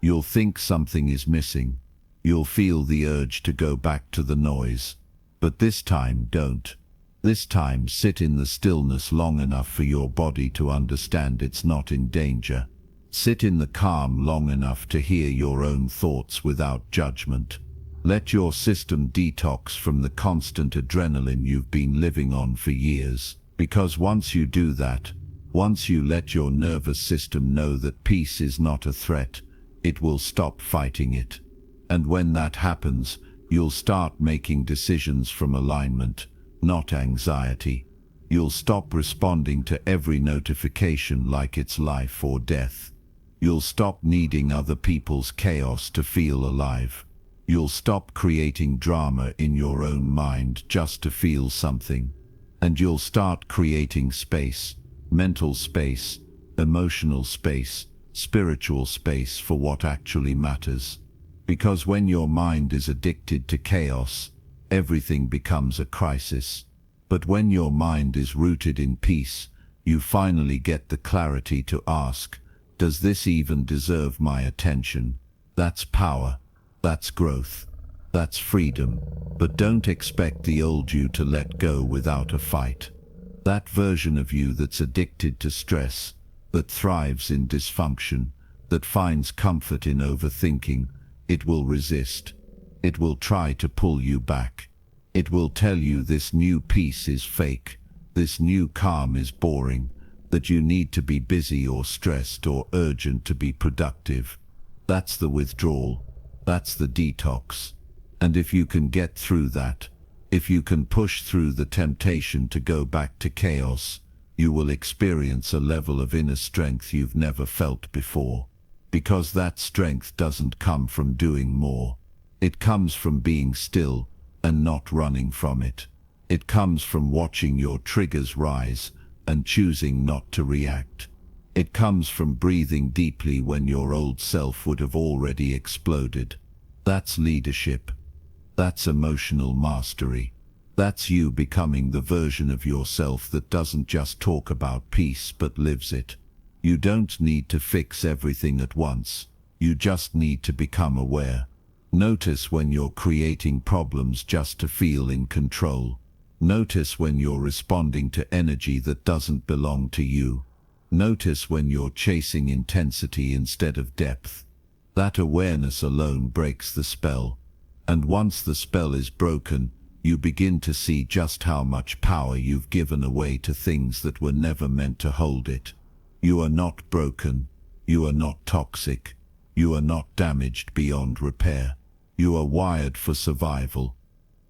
You'll think something is missing. You'll feel the urge to go back to the noise. But this time, don't. This time, sit in the stillness long enough for your body to understand it's not in danger. Sit in the calm long enough to hear your own thoughts without judgment. Let your system detox from the constant adrenaline you've been living on for years. Because once you do that, once you let your nervous system know that peace is not a threat, it will stop fighting it. And when that happens, you'll start making decisions from alignment, not anxiety. You'll stop responding to every notification like it's life or death. You'll stop needing other people's chaos to feel alive. You'll stop creating drama in your own mind just to feel something. And you'll start creating space, mental space, emotional space, spiritual space for what actually matters. Because when your mind is addicted to chaos, everything becomes a crisis. But when your mind is rooted in peace, you finally get the clarity to ask, does this even deserve my attention? That's power. That's growth. That's freedom. But don't expect the old you to let go without a fight. That version of you that's addicted to stress, that thrives in dysfunction, that finds comfort in overthinking, it will resist. It will try to pull you back. It will tell you this new peace is fake, this new calm is boring, that you need to be busy or stressed or urgent to be productive. That's the withdrawal. That's the detox. And if you can get through that, if you can push through the temptation to go back to chaos, you will experience a level of inner strength you've never felt before. Because that strength doesn't come from doing more. It comes from being still and not running from it. It comes from watching your triggers rise and choosing not to react. It comes from breathing deeply when your old self would have already exploded. That's leadership. That's emotional mastery. That's you becoming the version of yourself that doesn't just talk about peace but lives it. You don't need to fix everything at once. You just need to become aware. Notice when you're creating problems just to feel in control. Notice when you're responding to energy that doesn't belong to you. Notice when you're chasing intensity instead of depth. That awareness alone breaks the spell. And once the spell is broken, you begin to see just how much power you've given away to things that were never meant to hold it. You are not broken. You are not toxic. You are not damaged beyond repair. You are wired for survival.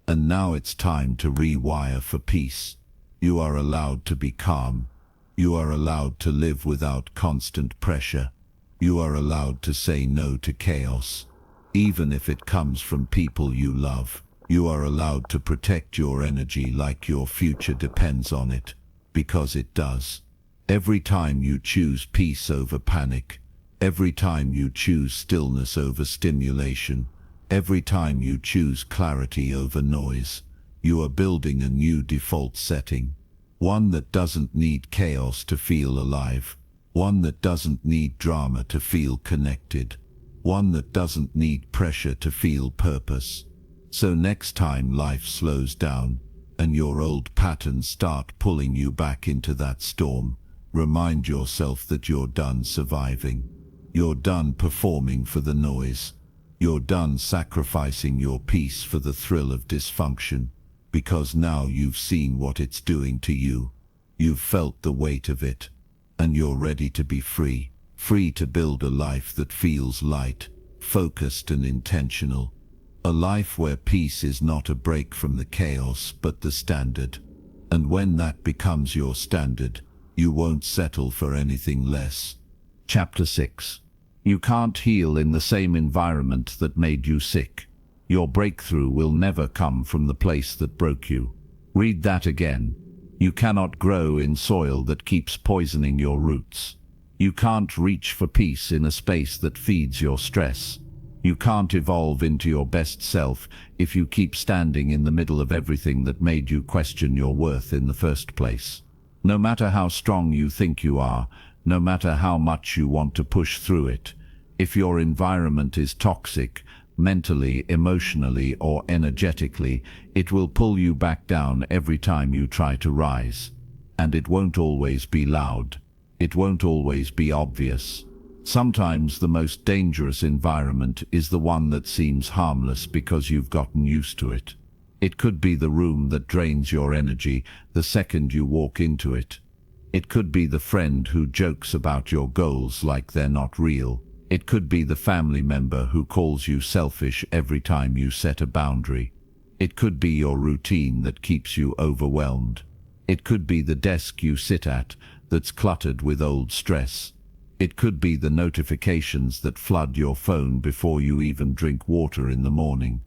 And now it's time to rewire for peace. You are allowed to be calm. You are allowed to live without constant pressure. You are allowed to say no to chaos. Even if it comes from people you love, you are allowed to protect your energy like your future depends on it. Because it does. Every time you choose peace over panic, every time you choose stillness over stimulation, every time you choose clarity over noise, you are building a new default setting. One that doesn't need chaos to feel alive. One that doesn't need drama to feel connected. One that doesn't need pressure to feel purpose. So next time life slows down and your old patterns start pulling you back into that storm, remind yourself that you're done surviving. You're done performing for the noise. You're done sacrificing your peace for the thrill of dysfunction. Because now you've seen what it's doing to you. You've felt the weight of it. And you're ready to be free. Free to build a life that feels light, focused and intentional. A life where peace is not a break from the chaos, but the standard. And when that becomes your standard, you won't settle for anything less. Chapter 6. You can't heal in the same environment that made you sick. Your breakthrough will never come from the place that broke you. Read that again. You cannot grow in soil that keeps poisoning your roots. You can't reach for peace in a space that feeds your stress. You can't evolve into your best self if you keep standing in the middle of everything that made you question your worth in the first place. No matter how strong you think you are, no matter how much you want to push through it, if your environment is toxic, mentally, emotionally, or energetically, it will pull you back down every time you try to rise. And it won't always be loud. It won't always be obvious. Sometimes the most dangerous environment is the one that seems harmless because you've gotten used to it. It could be the room that drains your energy the second you walk into it. It could be the friend who jokes about your goals like they're not real. It could be the family member who calls you selfish every time you set a boundary. It could be your routine that keeps you overwhelmed. It could be the desk you sit at that's cluttered with old stress. It could be the notifications that flood your phone before you even drink water in the morning.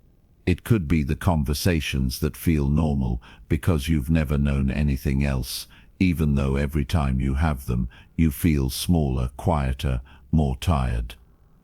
It could be the conversations that feel normal because you've never known anything else, even though every time you have them, you feel smaller, quieter, more tired.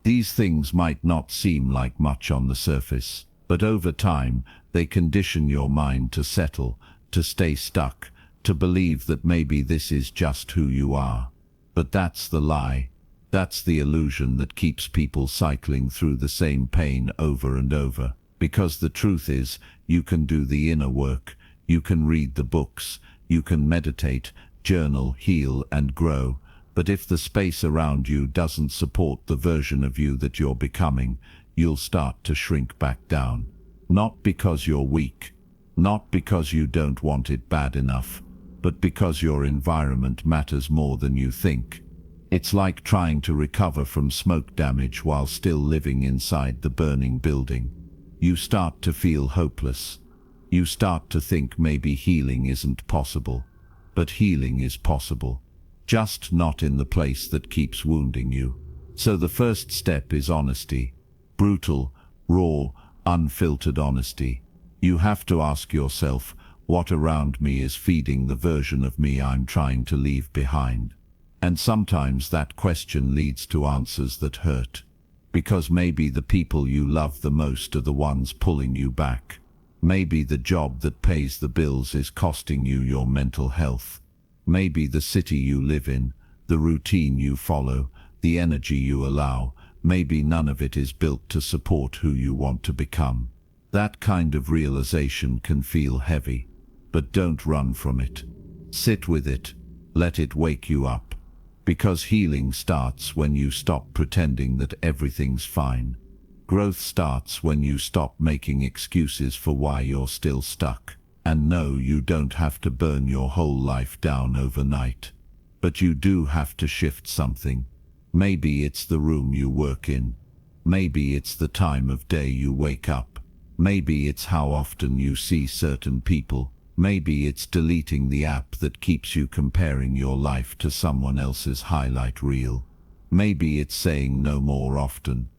These things might not seem like much on the surface, but over time, they condition your mind to settle, to stay stuck, to believe that maybe this is just who you are. But that's the lie. That's the illusion that keeps people cycling through the same pain over and over. Because the truth is, you can do the inner work, you can read the books, you can meditate, journal, heal, and grow. But if the space around you doesn't support the version of you that you're becoming, you'll start to shrink back down. Not because you're weak, not because you don't want it bad enough, but because your environment matters more than you think. It's like trying to recover from smoke damage while still living inside the burning building. You start to feel hopeless. You start to think maybe healing isn't possible. But healing is possible, just not in the place that keeps wounding you. So the first step is honesty. Brutal, raw, unfiltered honesty. You have to ask yourself, what around me is feeding the version of me I'm trying to leave behind? And sometimes that question leads to answers that hurt. Because maybe the people you love the most are the ones pulling you back. Maybe the job that pays the bills is costing you your mental health. Maybe the city you live in, the routine you follow, the energy you allow, maybe none of it is built to support who you want to become. That kind of realization can feel heavy. But don't run from it. Sit with it. Let it wake you up. Because healing starts when you stop pretending that everything's fine. Growth starts when you stop making excuses for why you're still stuck. And no, you don't have to burn your whole life down overnight. But you do have to shift something. Maybe it's the room you work in. Maybe it's the time of day you wake up. Maybe it's how often you see certain people. Maybe it's deleting the app that keeps you comparing your life to someone else's highlight reel. Maybe it's saying no more often.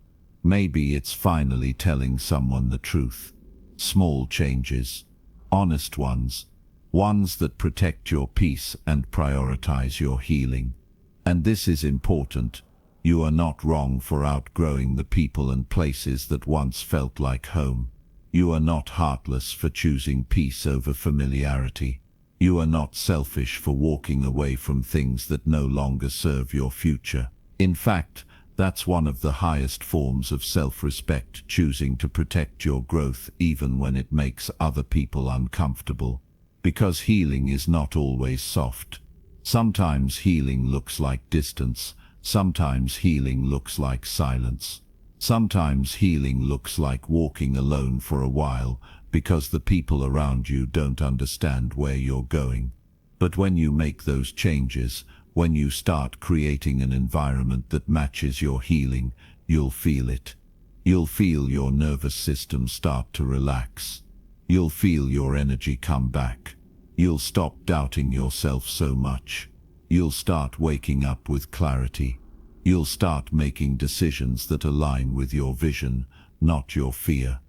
Maybe it's finally telling someone the truth. Small changes, honest ones, ones that protect your peace and prioritize your healing. And this is important. You are not wrong for outgrowing the people and places that once felt like home. You are not heartless for choosing peace over familiarity. You are not selfish for walking away from things that no longer serve your future. In fact, that's one of the highest forms of self-respect, choosing to protect your growth even when it makes other people uncomfortable. Because healing is not always soft. Sometimes healing looks like distance. Sometimes healing looks like silence. Sometimes healing looks like walking alone for a while because the people around you don't understand where you're going. But when you make those changes, when you start creating an environment that matches your healing, you'll feel it. You'll feel your nervous system start to relax. You'll feel your energy come back. You'll stop doubting yourself so much. You'll start waking up with clarity. You'll start making decisions that align with your vision, not your fear.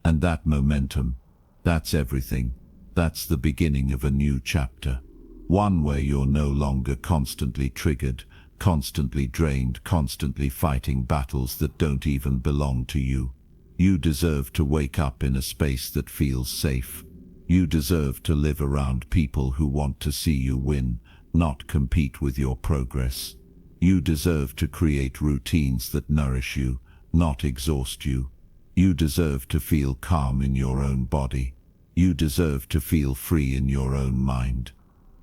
And that momentum, that's everything. That's the beginning of a new chapter. One where you're no longer constantly triggered, constantly drained, constantly fighting battles that don't even belong to you. You deserve to wake up in a space that feels safe. You deserve to live around people who want to see you win, not compete with your progress. You deserve to create routines that nourish you, not exhaust you. You deserve to feel calm in your own body. You deserve to feel free in your own mind.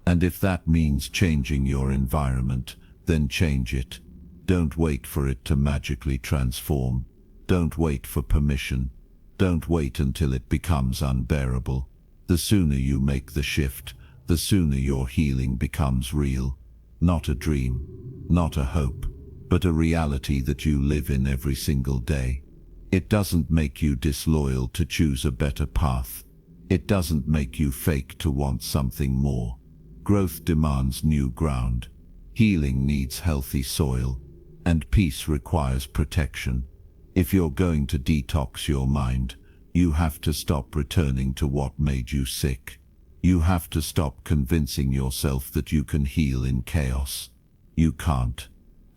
And if that means changing your environment, then change it. Don't wait for it to magically transform. Don't wait for permission. Don't wait until it becomes unbearable. The sooner you make the shift, the sooner your healing becomes real. Not a dream, not a hope, but a reality that you live in every single day. It doesn't make you disloyal to choose a better path. It doesn't make you fake to want something more. Growth demands new ground. Healing needs healthy soil. And peace requires protection. If you're going to detox your mind, you have to stop returning to what made you sick. You have to stop convincing yourself that you can heal in chaos. You can't.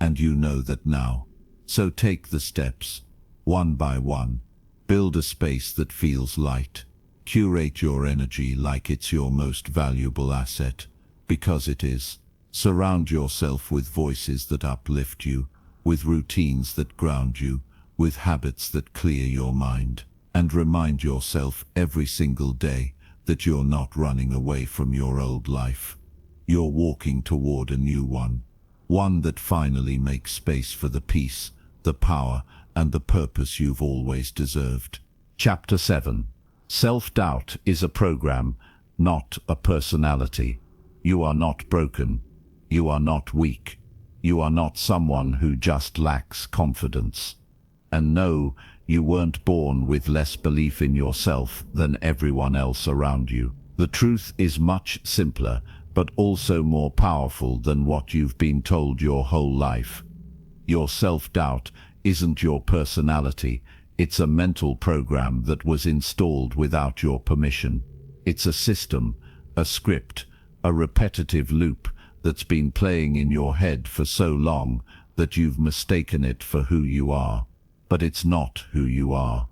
And you know that now. So take the steps, one by one. Build a space that feels light. Curate your energy like it's your most valuable asset, because it is. Surround yourself with voices that uplift you, with routines that ground you, with habits that clear your mind. And remind yourself every single day that you're not running away from your old life. You're walking toward a new one. One that finally makes space for the peace, the power, and the purpose you've always deserved. Chapter 7. Self-doubt is a program, not a personality. You are not broken. You are not weak. You are not someone who just lacks confidence. And no, you weren't born with less belief in yourself than everyone else around you. The truth is much simpler, but also more powerful than what you've been told your whole life. Your self-doubt isn't your personality. It's a mental program that was installed without your permission. It's a system, a script, a repetitive loop that's been playing in your head for so long that you've mistaken it for who you are. But it's not who you are.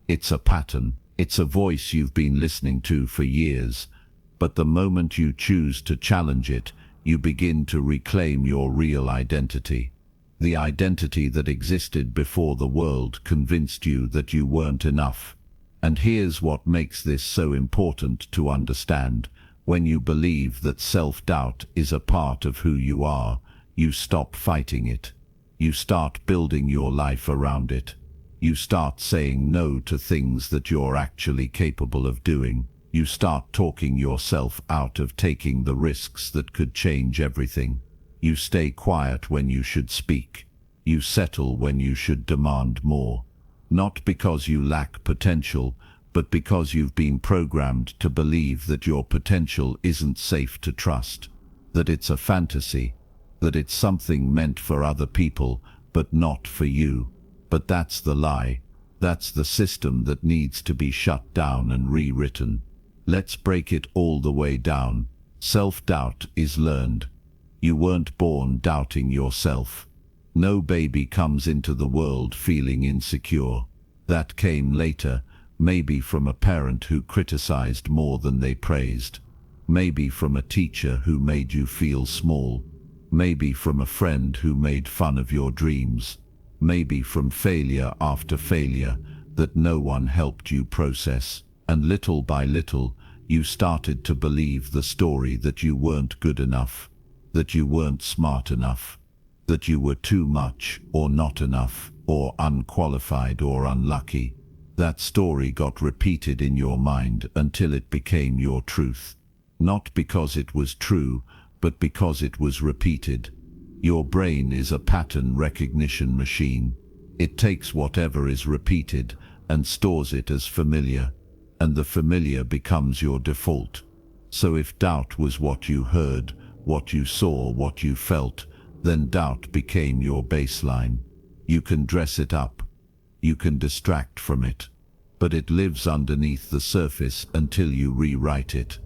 It's a pattern. It's a voice you've been listening to for years. But the moment you choose to challenge it, you begin to reclaim your real identity. The identity that existed before the world convinced you that you weren't enough. And here's what makes this so important to understand. When you believe that self-doubt is a part of who you are, you stop fighting it. You start building your life around it. You start saying no to things that you're actually capable of doing. You start talking yourself out of taking the risks that could change everything. You stay quiet when you should speak. You settle when you should demand more. Not because you lack potential, but because you've been programmed to believe that your potential isn't safe to trust, that it's a fantasy, that it's something meant for other people, but not for you. But that's the lie. That's the system that needs to be shut down and rewritten. Let's break it all the way down. Self-doubt is learned. You weren't born doubting yourself. No baby comes into the world feeling insecure. That came later, maybe from a parent who criticized more than they praised. Maybe from a teacher who made you feel small. Maybe from a friend who made fun of your dreams. Maybe from failure after failure that no one helped you process. And little by little, you started to believe the story that you weren't good enough, that you weren't smart enough, that you were too much or not enough, or unqualified or unlucky. That story got repeated in your mind until it became your truth. Not because it was true, but because it was repeated. Your brain is a pattern recognition machine. It takes whatever is repeated and stores it as familiar, and the familiar becomes your default. So if doubt was what you heard, what you saw, what you felt, then doubt became your baseline. You can dress it up. You can distract from it. But it lives underneath the surface until you rewrite it.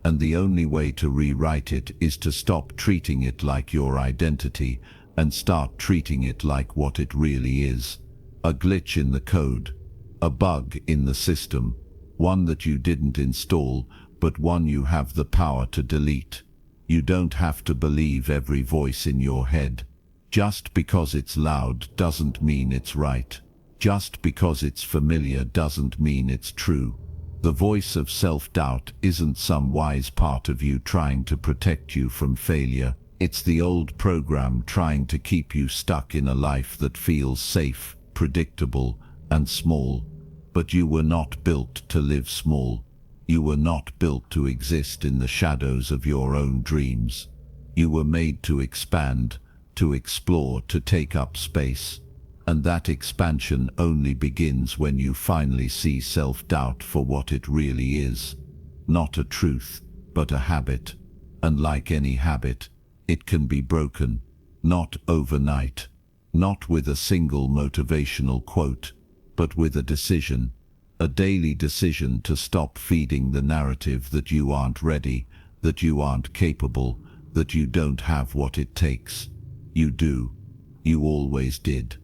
And the only way to rewrite it is to stop treating it like your identity and start treating it like what it really is. A glitch in the code, a bug in the system, one that you didn't install, but one you have the power to delete. You don't have to believe every voice in your head. Just because it's loud doesn't mean it's right. Just because it's familiar doesn't mean it's true. The voice of self-doubt isn't some wise part of you trying to protect you from failure. It's the old program trying to keep you stuck in a life that feels safe, predictable, and small. But you were not built to live small. You were not built to exist in the shadows of your own dreams. You were made to expand, to explore, to take up space. And that expansion only begins when you finally see self-doubt for what it really is. Not a truth, but a habit. And like any habit, it can be broken. Not overnight. Not with a single motivational quote, but with a decision. A daily decision to stop feeding the narrative that you aren't ready, that you aren't capable, that you don't have what it takes. You do. You always did.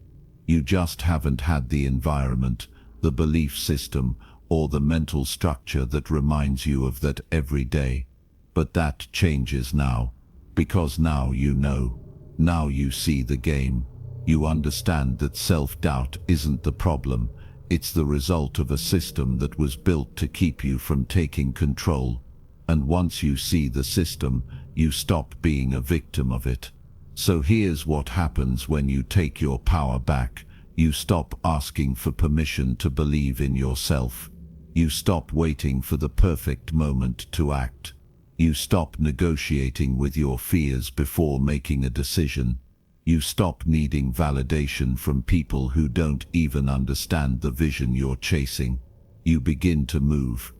You just haven't had the environment, the belief system, or the mental structure that reminds you of that every day. But that changes now, because now you know. Now you see the game. You understand that self-doubt isn't the problem. It's the result of a system that was built to keep you from taking control. And once you see the system, you stop being a victim of it. So here's what happens when you take your power back. You stop asking for permission to believe in yourself. You stop waiting for the perfect moment to act. You stop negotiating with your fears before making a decision. You stop needing validation from people who don't even understand the vision you're chasing. You begin to move.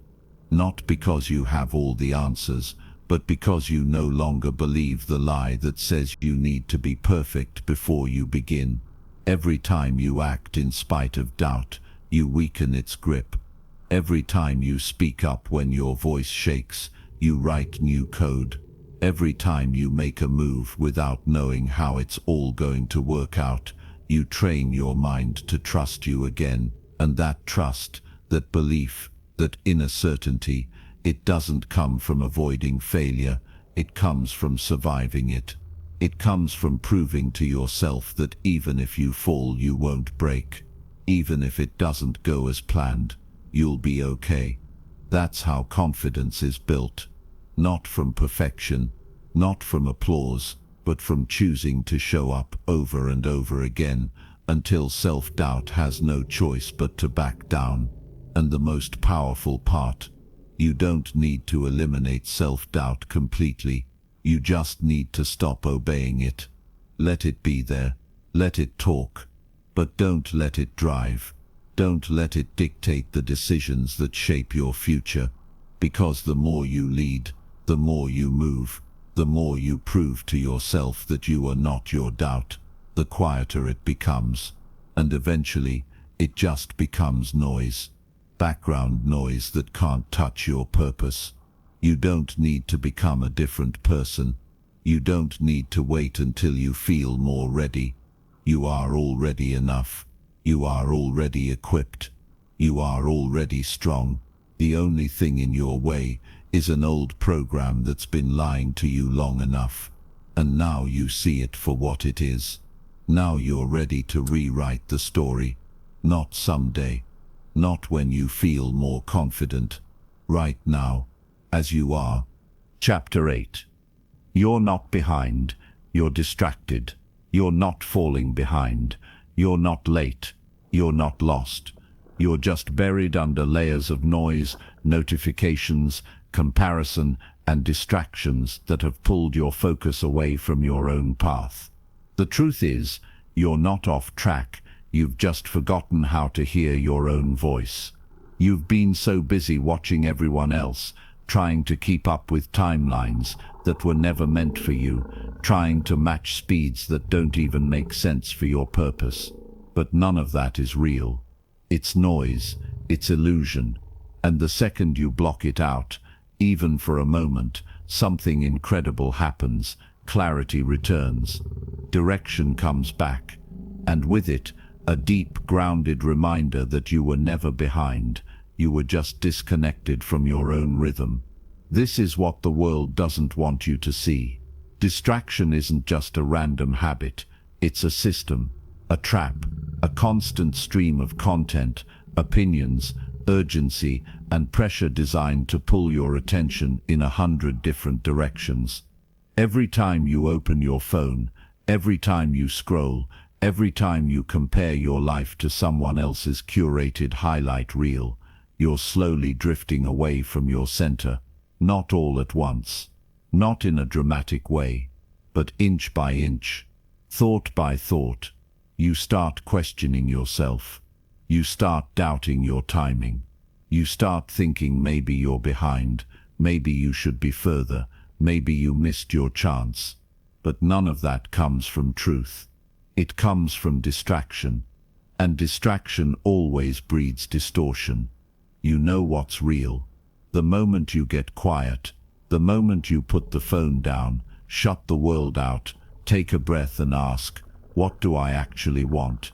Not because you have all the answers, but because you no longer believe the lie that says you need to be perfect before you begin. Every time you act in spite of doubt, you weaken its grip. Every time you speak up when your voice shakes, you write new code. Every time you make a move without knowing how it's all going to work out, you train your mind to trust you again. And that trust, that belief, that inner certainty, it doesn't come from avoiding failure, it comes from surviving it. It comes from proving to yourself that even if you fall, you won't break. Even if it doesn't go as planned, you'll be okay. That's how confidence is built. Not from perfection, not from applause, but from choosing to show up over and over again until self-doubt has no choice but to back down. And the most powerful part, you don't need to eliminate self-doubt completely. You just need to stop obeying it. Let it be there. Let it talk. But don't let it drive. Don't let it dictate the decisions that shape your future. Because the more you lead, the more you move, the more you prove to yourself that you are not your doubt, the quieter it becomes. And eventually, it just becomes noise. Background noise that can't touch your purpose. You don't need to become a different person. You don't need to wait until you feel more ready. You are already enough. You are already equipped. You are already strong. The only thing in your way is an old program that's been lying to you long enough. And now you see it for what it is. Now you're ready to rewrite the story. Not someday. Not when you feel more confident. Right now, as you are. Chapter 8. You're not behind. You're distracted. You're not falling behind. You're not late. You're not lost. You're just buried under layers of noise, notifications, comparison, and distractions that have pulled your focus away from your own path. The truth is, you're not off track. You've just forgotten how to hear your own voice. You've been so busy watching everyone else, trying to keep up with timelines that were never meant for you, trying to match speeds that don't even make sense for your purpose. But none of that is real. It's noise, it's illusion. And the second you block it out, even for a moment, something incredible happens, clarity returns, direction comes back, and with it, a deep, grounded reminder that you were never behind, you were just disconnected from your own rhythm. This is what the world doesn't want you to see. Distraction isn't just a random habit, it's a system, a trap, a constant stream of content, opinions, urgency, and pressure designed to pull your attention in 100 different directions. Every time you open your phone, every time you scroll, every time you compare your life to someone else's curated highlight reel, you're slowly drifting away from your center, not all at once, not in a dramatic way, but inch by inch, thought by thought. You start questioning yourself. You start doubting your timing. You start thinking maybe you're behind, maybe you should be further, maybe you missed your chance. But none of that comes from truth. It comes from distraction, and distraction always breeds distortion. You know what's real. The moment you get quiet, the moment you put the phone down, shut the world out, take a breath and ask, what do I actually want?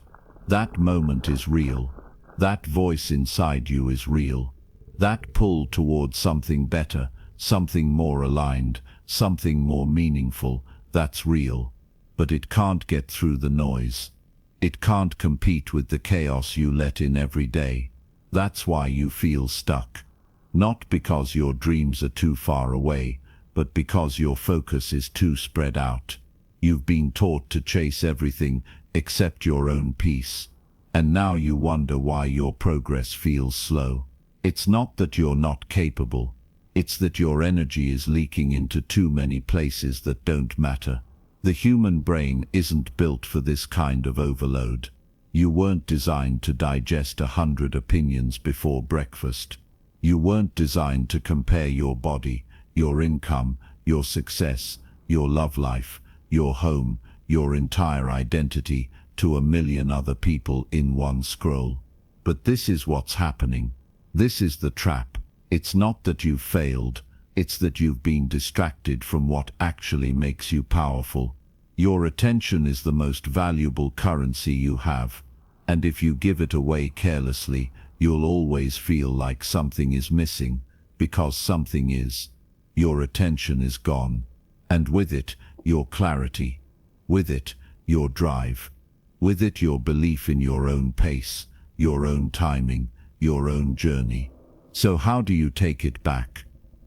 That moment is real. That voice inside you is real. That pull towards something better, something more aligned, something more meaningful, that's real. But it can't get through the noise. It can't compete with the chaos you let in every day. That's why you feel stuck. Not because your dreams are too far away, but because your focus is too spread out. You've been taught to chase everything except your own peace. And now you wonder why your progress feels slow. It's not that you're not capable. It's that your energy is leaking into too many places that don't matter. The human brain isn't built for this kind of overload. You weren't designed to digest 100 opinions before breakfast. You weren't designed to compare your body, your income, your success, your love life, your home, your entire identity to a million other people in one scroll. But this is what's happening. This is the trap. It's not that you've failed, it's that you've been distracted from what actually makes you powerful. Your attention is the most valuable currency you have, and if you give it away carelessly, you'll always feel like something is missing, because something is. Your attention is gone, and with it, your clarity. With it, your drive. With it, your belief in your own pace, your own timing, your own journey. So how do you take it back?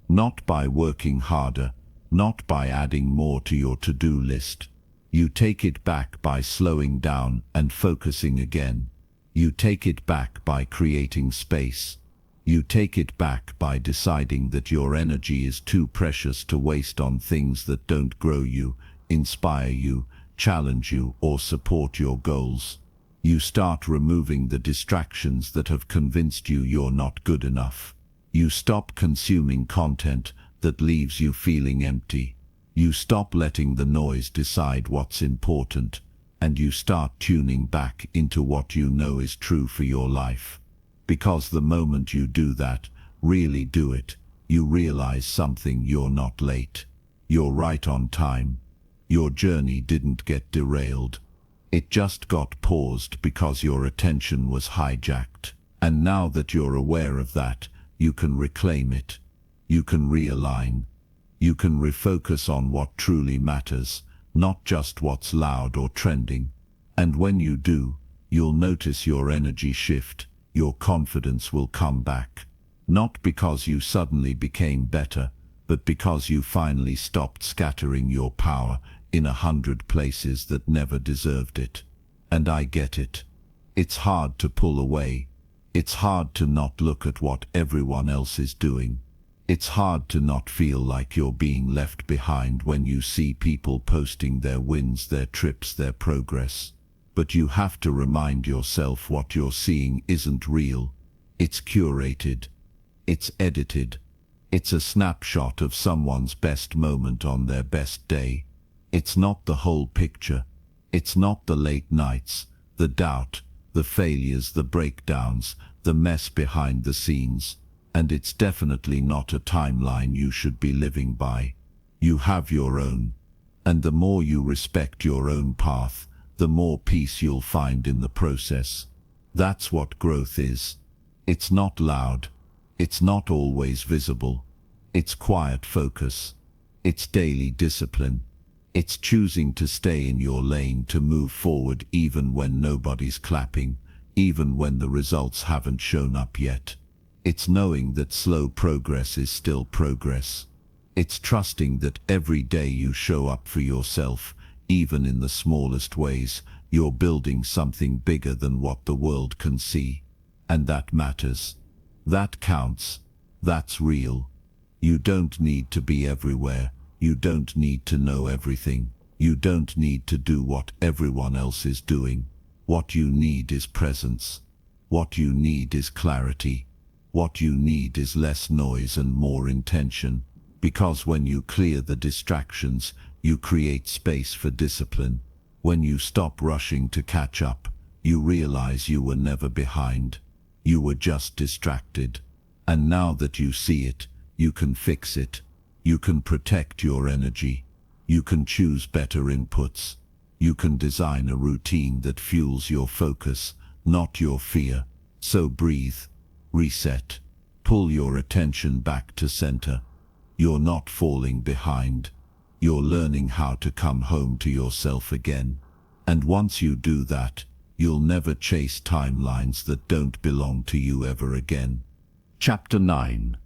Not by working harder, not by adding more to your to-do list. You take it back by slowing down and focusing again. You take it back by creating space. You take it back by deciding that your energy is too precious to waste on things that don't grow you, inspire you, challenge you, or support your goals. You start removing the distractions that have convinced you you're not good enough. You stop consuming content that leaves you feeling empty. You stop letting the noise decide what's important, and you start tuning back into what you know is true for your life. Because the moment you do that, really do it, you realize something: you're not late. You're right on time. Your journey didn't get derailed. It just got paused because your attention was hijacked. And now that you're aware of that, you can reclaim it. You can realign. You can refocus on what truly matters, not just what's loud or trending. And when you do, you'll notice your energy shift. Your confidence will come back. Not because you suddenly became better, but because you finally stopped scattering your power in 100 places that never deserved it. And I get it. It's hard to pull away. It's hard to not look at what everyone else is doing. It's hard to not feel like you're being left behind when you see people posting their wins, their trips, their progress. But you have to remind yourself what you're seeing isn't real. It's curated. It's edited. It's a snapshot of someone's best moment on their best day. It's not the whole picture. It's not the late nights, the doubt, the failures, the breakdowns, the mess behind the scenes. and it's definitely not a timeline you should be living by. You have your own, and the more you respect your own path, the more peace you'll find in the process. That's what growth is. It's not loud. It's not always visible. It's quiet focus. It's daily discipline. It's choosing to stay in your lane, to move forward even when nobody's clapping, even when the results haven't shown up yet. It's knowing that slow progress is still progress. It's trusting that every day you show up for yourself, even in the smallest ways, you're building something bigger than what the world can see. And that matters. That counts. That's real. You don't need to be everywhere. You don't need to know everything. You don't need to do what everyone else is doing. What you need is presence. What you need is clarity. What you need is less noise and more intention. Because when you clear the distractions, you create space for discipline. When you stop rushing to catch up, you realize you were never behind. You were just distracted. And now that you see it, you can fix it. You can protect your energy. You can choose better inputs. You can design a routine that fuels your focus, not your fear. So breathe, reset, pull your attention back to center. You're not falling behind. You're learning how to come home to yourself again. And once you do that, you'll never chase timelines that don't belong to you ever again. Chapter 9.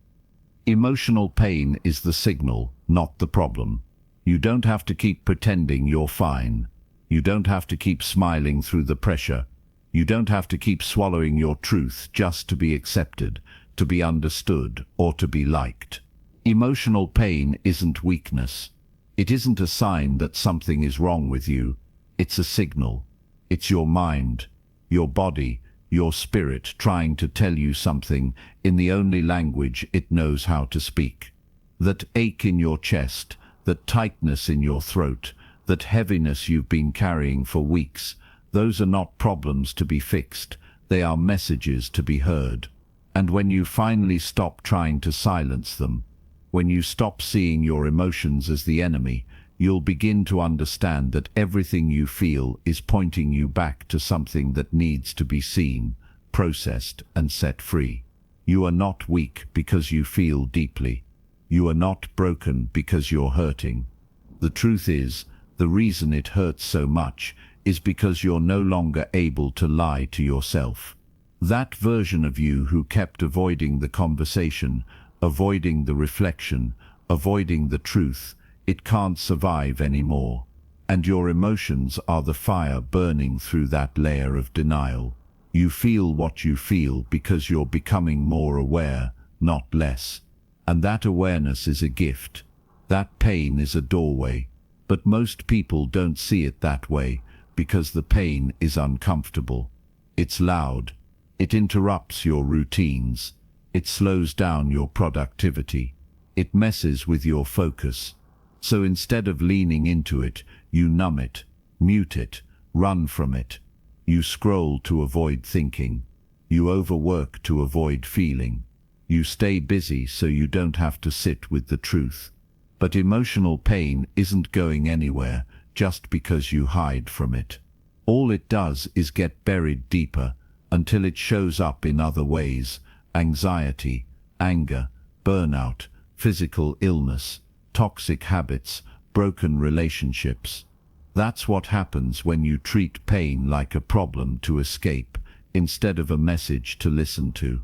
Emotional pain is the signal, not the problem. You don't have to keep pretending you're fine. You don't have to keep smiling through the pressure. You don't have to keep swallowing your truth just to be accepted, to be understood, or to be liked. Emotional pain isn't weakness. It isn't a sign that something is wrong with you. It's a signal. It's your mind, your body, your spirit trying to tell you something in the only language it knows how to speak. That ache in your chest, that tightness in your throat, that heaviness you've been carrying for weeks, those are not problems to be fixed. They are messages to be heard. And when you finally stop trying to silence them, when you stop seeing your emotions as the enemy, you'll begin to understand that everything you feel is pointing you back to something that needs to be seen, processed, and set free. You are not weak because you feel deeply. You are not broken because you're hurting. The truth is, the reason it hurts so much is because you're no longer able to lie to yourself. That version of you who kept avoiding the conversation, avoiding the reflection, avoiding the truth, it can't survive anymore. And your emotions are the fire burning through that layer of denial. You feel what you feel because you're becoming more aware, not less. And that awareness is a gift. That pain is a doorway. But most people don't see it that way because the pain is uncomfortable. It's loud. It interrupts your routines. It slows down your productivity. It messes with your focus. So instead of leaning into it, you numb it, mute it, run from it. You scroll to avoid thinking. You overwork to avoid feeling. You stay busy so you don't have to sit with the truth. But emotional pain isn't going anywhere just because you hide from it. All it does is get buried deeper until it shows up in other ways: anxiety, anger, burnout, physical illness, toxic habits, broken relationships. That's what happens when you treat pain like a problem to escape instead of a message to listen to.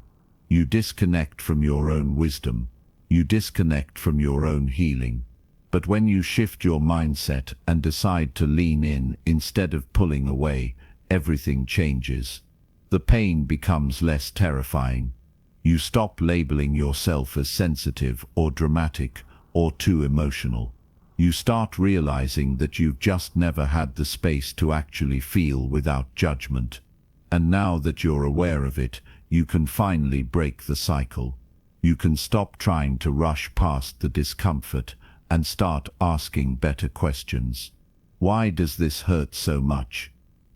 You disconnect from your own wisdom. You disconnect from your own healing. But when you shift your mindset and decide to lean in instead of pulling away, everything changes. The pain becomes less terrifying. You stop labeling yourself as sensitive or dramatic or too emotional. You start realizing that you've just never had the space to actually feel without judgment. And now that you're aware of it, you can finally break the cycle. You can stop trying to rush past the discomfort and start asking better questions. Why does this hurt so much?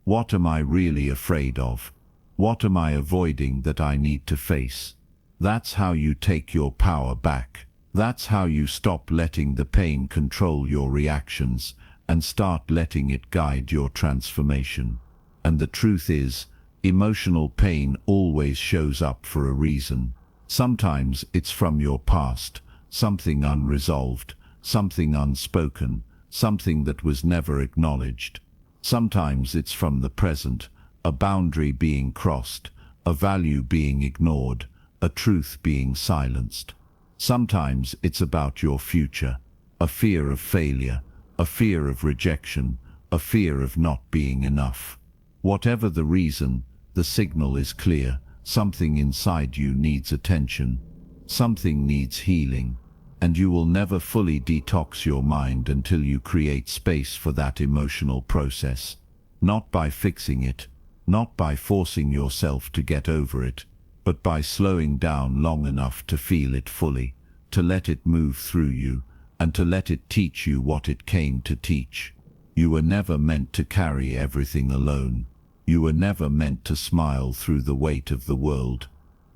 What am I really afraid of? What am I avoiding that I need to face? That's how you take your power back. That's how you stop letting the pain control your reactions and start letting it guide your transformation. And the truth is, emotional pain always shows up for a reason. Sometimes it's from your past, something unresolved, something unspoken, something that was never acknowledged. Sometimes it's from the present, a boundary being crossed, a value being ignored, a truth being silenced. Sometimes it's about your future, a fear of failure, a fear of rejection, a fear of not being enough. Whatever the reason, the signal is clear. Something inside you needs attention. Something needs healing. And you will never fully detox your mind until you create space for that emotional process. Not by fixing it, not by forcing yourself to get over it, but by slowing down long enough to feel it fully, to let it move through you, and to let it teach you what it came to teach. You were never meant to carry everything alone. You were never meant to smile through the weight of the world.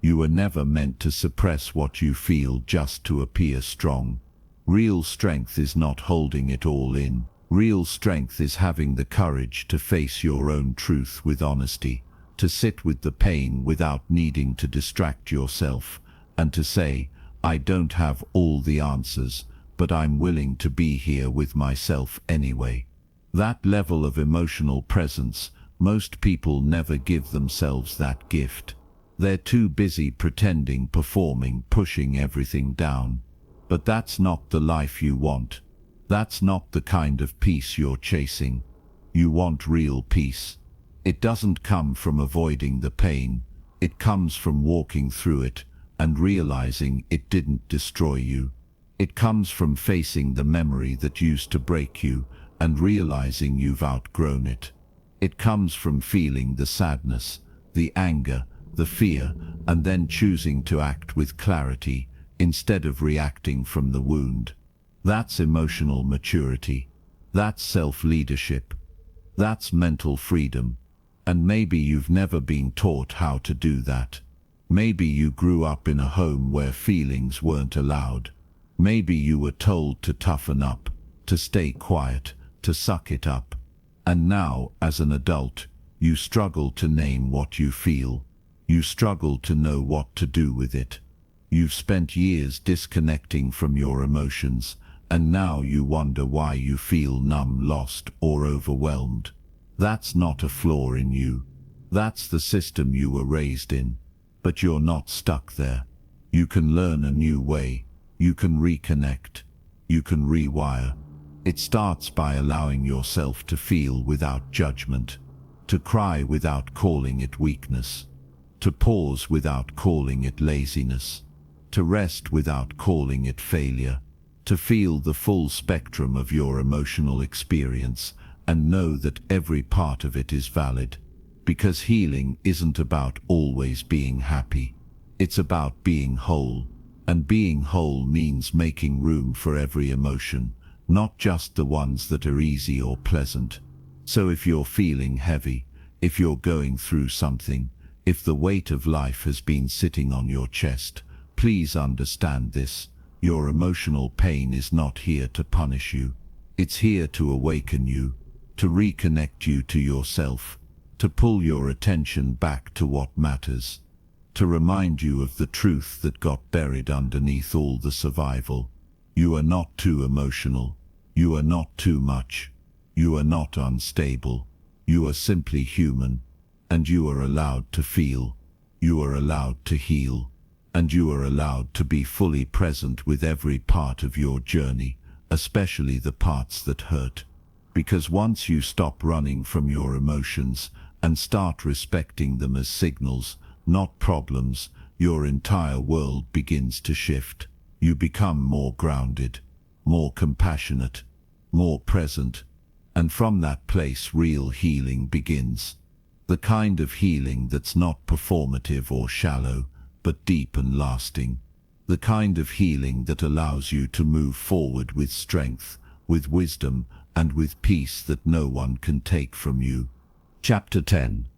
You were never meant to suppress what you feel just to appear strong. Real strength is not holding it all in. Real strength is having the courage to face your own truth with honesty, to sit with the pain without needing to distract yourself, and to say, I don't have all the answers, but I'm willing to be here with myself anyway. That level of emotional presence, most people never give themselves that gift. They're too busy pretending, performing, pushing everything down. But that's not the life you want. That's not the kind of peace you're chasing. You want real peace. It doesn't come from avoiding the pain. It comes from walking through it and realizing it didn't destroy you. It comes from facing the memory that used to break you and realizing you've outgrown it. It comes from feeling the sadness, the anger, the fear, and then choosing to act with clarity instead of reacting from the wound. That's emotional maturity. That's self-leadership. That's mental freedom. And maybe you've never been taught how to do that. Maybe you grew up in a home where feelings weren't allowed. Maybe you were told to toughen up, to stay quiet, to suck it up. And now, as an adult, you struggle to name what you feel. You struggle to know what to do with it. You've spent years disconnecting from your emotions, and now you wonder why you feel numb, lost, or overwhelmed. That's not a flaw in you. That's the system you were raised in. But you're not stuck there. You can learn a new way. You can reconnect. You can rewire. It starts by allowing yourself to feel without judgment, to cry without calling it weakness, to pause without calling it laziness, to rest without calling it failure, to feel the full spectrum of your emotional experience and know that every part of it is valid. Because healing isn't about always being happy. It's about being whole. And being whole means making room for every emotion, not just the ones that are easy or pleasant. So if you're feeling heavy, if you're going through something, if the weight of life has been sitting on your chest, please understand this. Your emotional pain is not here to punish you. It's here to awaken you, to reconnect you to yourself, to pull your attention back to what matters, to remind you of the truth that got buried underneath all the survival. You are not too emotional. You are not too much. You are not unstable. You are simply human, and you are allowed to feel. You are allowed to heal, and you are allowed to be fully present with every part of your journey, especially the parts that hurt. Because once you stop running from your emotions and start respecting them as signals, not problems, your entire world begins to shift. You become more grounded, more compassionate, more present, and from that place real healing begins. The kind of healing that's not performative or shallow, but deep and lasting. The kind of healing that allows you to move forward with strength, with wisdom, and with peace that no one can take from you. Chapter 10.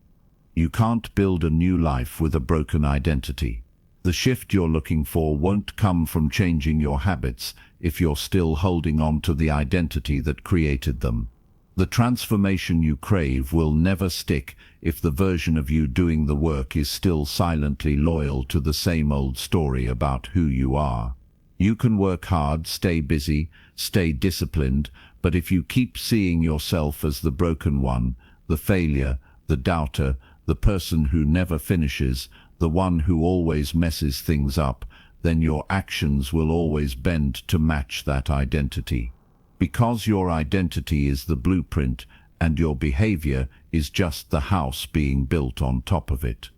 You can't build a new life with a broken identity. The shift you're looking for won't come from changing your habits if you're still holding on to the identity that created them. The transformation you crave will never stick if the version of you doing the work is still silently loyal to the same old story about who you are. You can work hard, stay busy, stay disciplined, but if you keep seeing yourself as the broken one, the failure, the doubter, the person who never finishes, the one who always messes things up, then your actions will always bend to match that identity. Because your identity is the blueprint and your behavior is just the house being built on top of it.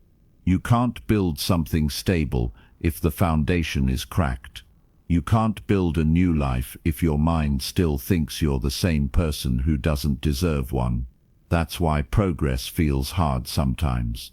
You can't build something stable if the foundation is cracked. You can't build a new life if your mind still thinks you're the same person who doesn't deserve one. That's why progress feels hard sometimes.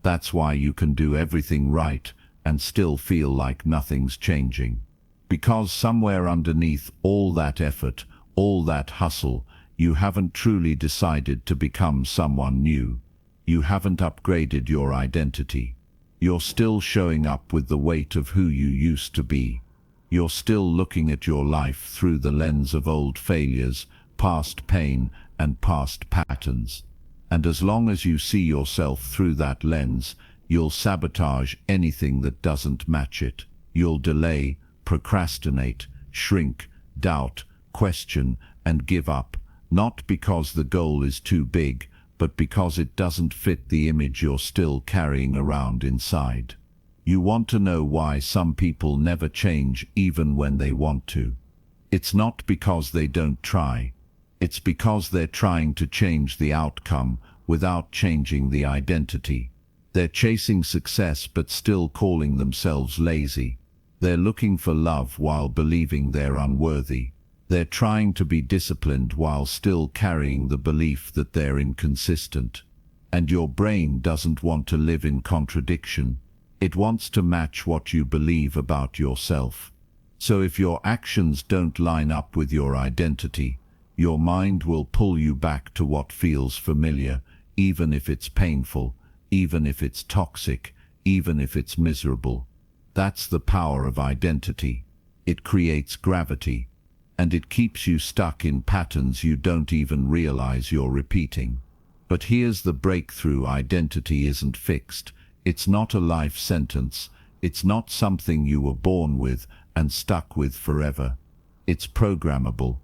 That's why you can do everything right and still feel like nothing's changing. Because somewhere underneath all that effort, all that hustle, you haven't truly decided to become someone new. You haven't upgraded your identity. You're still showing up with the weight of who you used to be. You're still looking at your life through the lens of old failures, past pain, and past patterns. And as long as you see yourself through that lens, you'll sabotage anything that doesn't match it. You'll delay, procrastinate, shrink, doubt, question, and give up, not because the goal is too big, but because it doesn't fit the image you're still carrying around inside. You want to know why some people never change even when they want to. It's not because they don't try. It's because they're trying to change the outcome without changing the identity. They're chasing success but still calling themselves lazy. They're looking for love while believing they're unworthy. They're trying to be disciplined while still carrying the belief that they're inconsistent. And your brain doesn't want to live in contradiction. It wants to match what you believe about yourself. So if your actions don't line up with your identity, your mind will pull you back to what feels familiar, even if it's painful, even if it's toxic, even if it's miserable. That's the power of identity. It creates gravity, and it keeps you stuck in patterns you don't even realize you're repeating. But here's the breakthrough: identity isn't fixed. It's not a life sentence. It's not something you were born with and stuck with forever. It's programmable,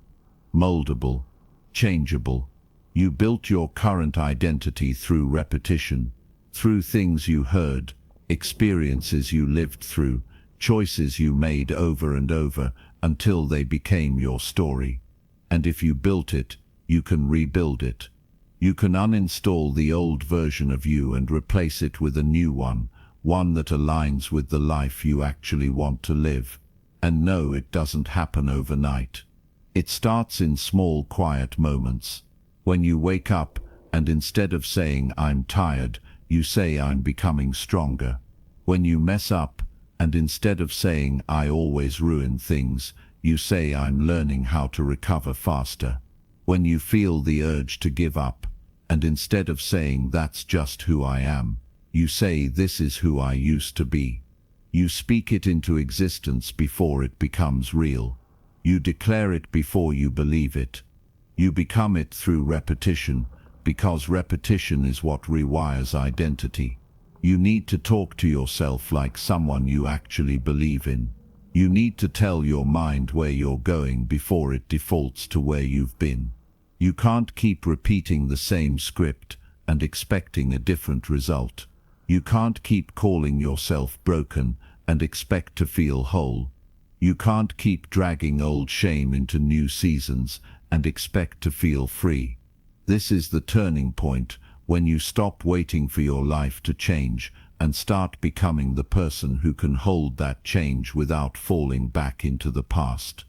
moldable, changeable. You built your current identity through repetition, through things you heard, experiences you lived through, choices you made over and over until they became your story. And if you built it, you can rebuild it. You can uninstall the old version of you and replace it with a new one that aligns with the life you actually want to live. And no, it doesn't happen overnight. It starts in small, quiet moments. When you wake up and instead of saying, "I'm tired," you say, "I'm becoming stronger." When you mess up and instead of saying, "I always ruin things," you say, "I'm learning how to recover faster." When you feel the urge to give up and instead of saying, "That's just who I am," you say, "This is who I used to be." You speak it into existence before it becomes real. You declare it before you believe it. You become it through repetition, because repetition is what rewires identity. You need to talk to yourself like someone you actually believe in. You need to tell your mind where you're going before it defaults to where you've been. You can't keep repeating the same script and expecting a different result. You can't keep calling yourself broken and expect to feel whole. You can't keep dragging old shame into new seasons and expect to feel free. This is the turning point, when you stop waiting for your life to change and start becoming the person who can hold that change without falling back into the past.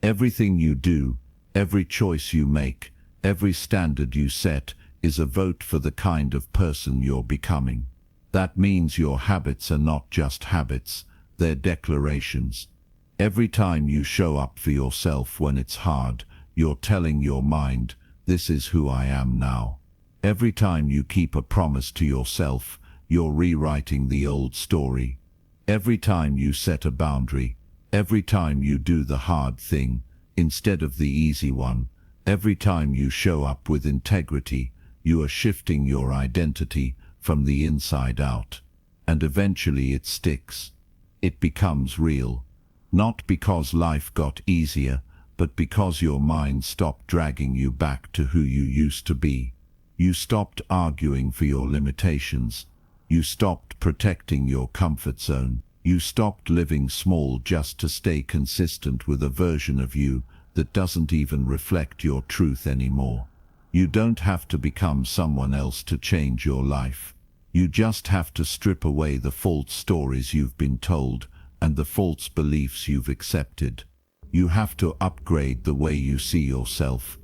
Everything you do, every choice you make, every standard you set is a vote for the kind of person you're becoming. That means your habits are not just habits, they're declarations. Every time you show up for yourself when it's hard, you're telling your mind, "This is who I am now." Every time you keep a promise to yourself, you're rewriting the old story. Every time you set a boundary, every time you do the hard thing instead of the easy one, every time you show up with integrity, you are shifting your identity from the inside out. And eventually it sticks. It becomes real. Not because life got easier, but because your mind stopped dragging you back to who you used to be. You stopped arguing for your limitations. You stopped protecting your comfort zone. You stopped living small just to stay consistent with a version of you that doesn't even reflect your truth anymore. You don't have to become someone else to change your life. You just have to strip away the false stories you've been told and the false beliefs you've accepted. You have to upgrade the way you see yourself.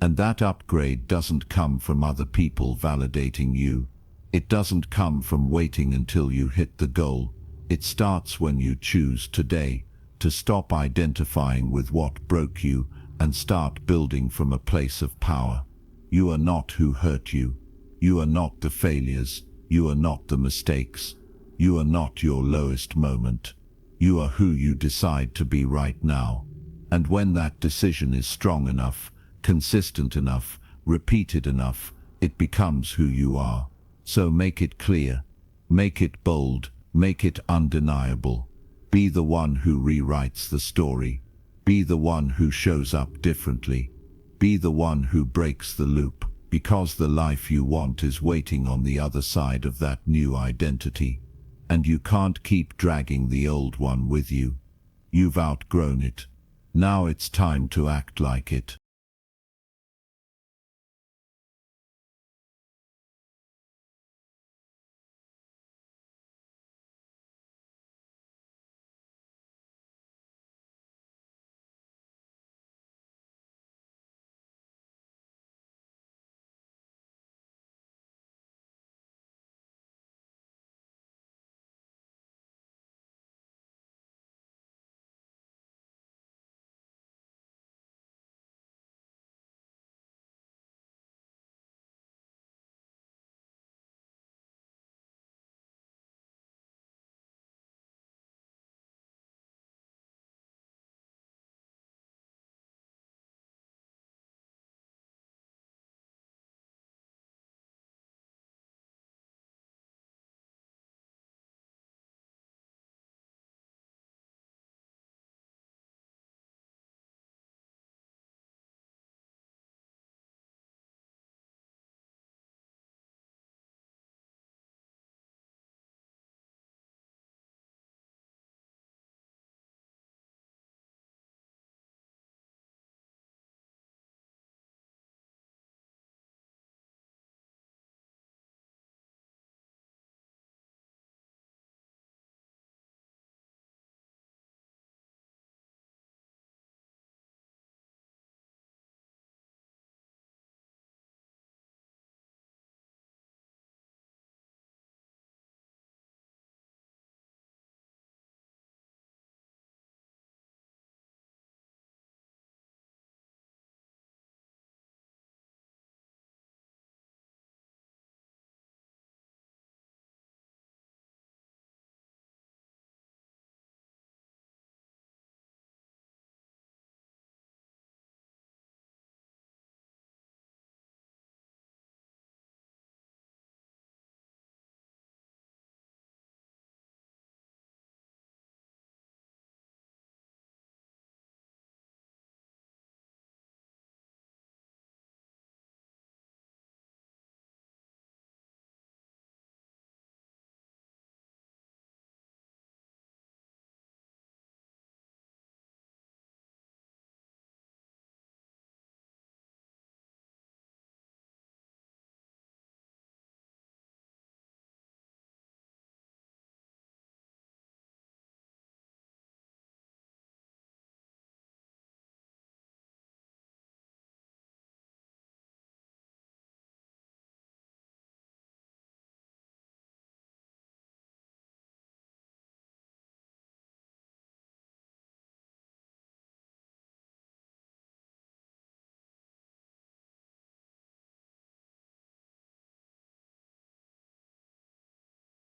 And that upgrade doesn't come from other people validating you. It doesn't come from waiting until you hit the goal. It starts when you choose today to stop identifying with what broke you and start building from a place of power. You are not who hurt you. You are not the failures. You are not the mistakes. You are not your lowest moment. You are who you decide to be right now. And when that decision is strong enough, consistent enough, repeated enough, it becomes who you are. So make it clear, make it bold, make it undeniable. Be the one who rewrites the story. Be the one who shows up differently. Be the one who breaks the loop, because the life you want is waiting on the other side of that new identity. And you can't keep dragging the old one with you. You've outgrown it. Now it's time to act like it.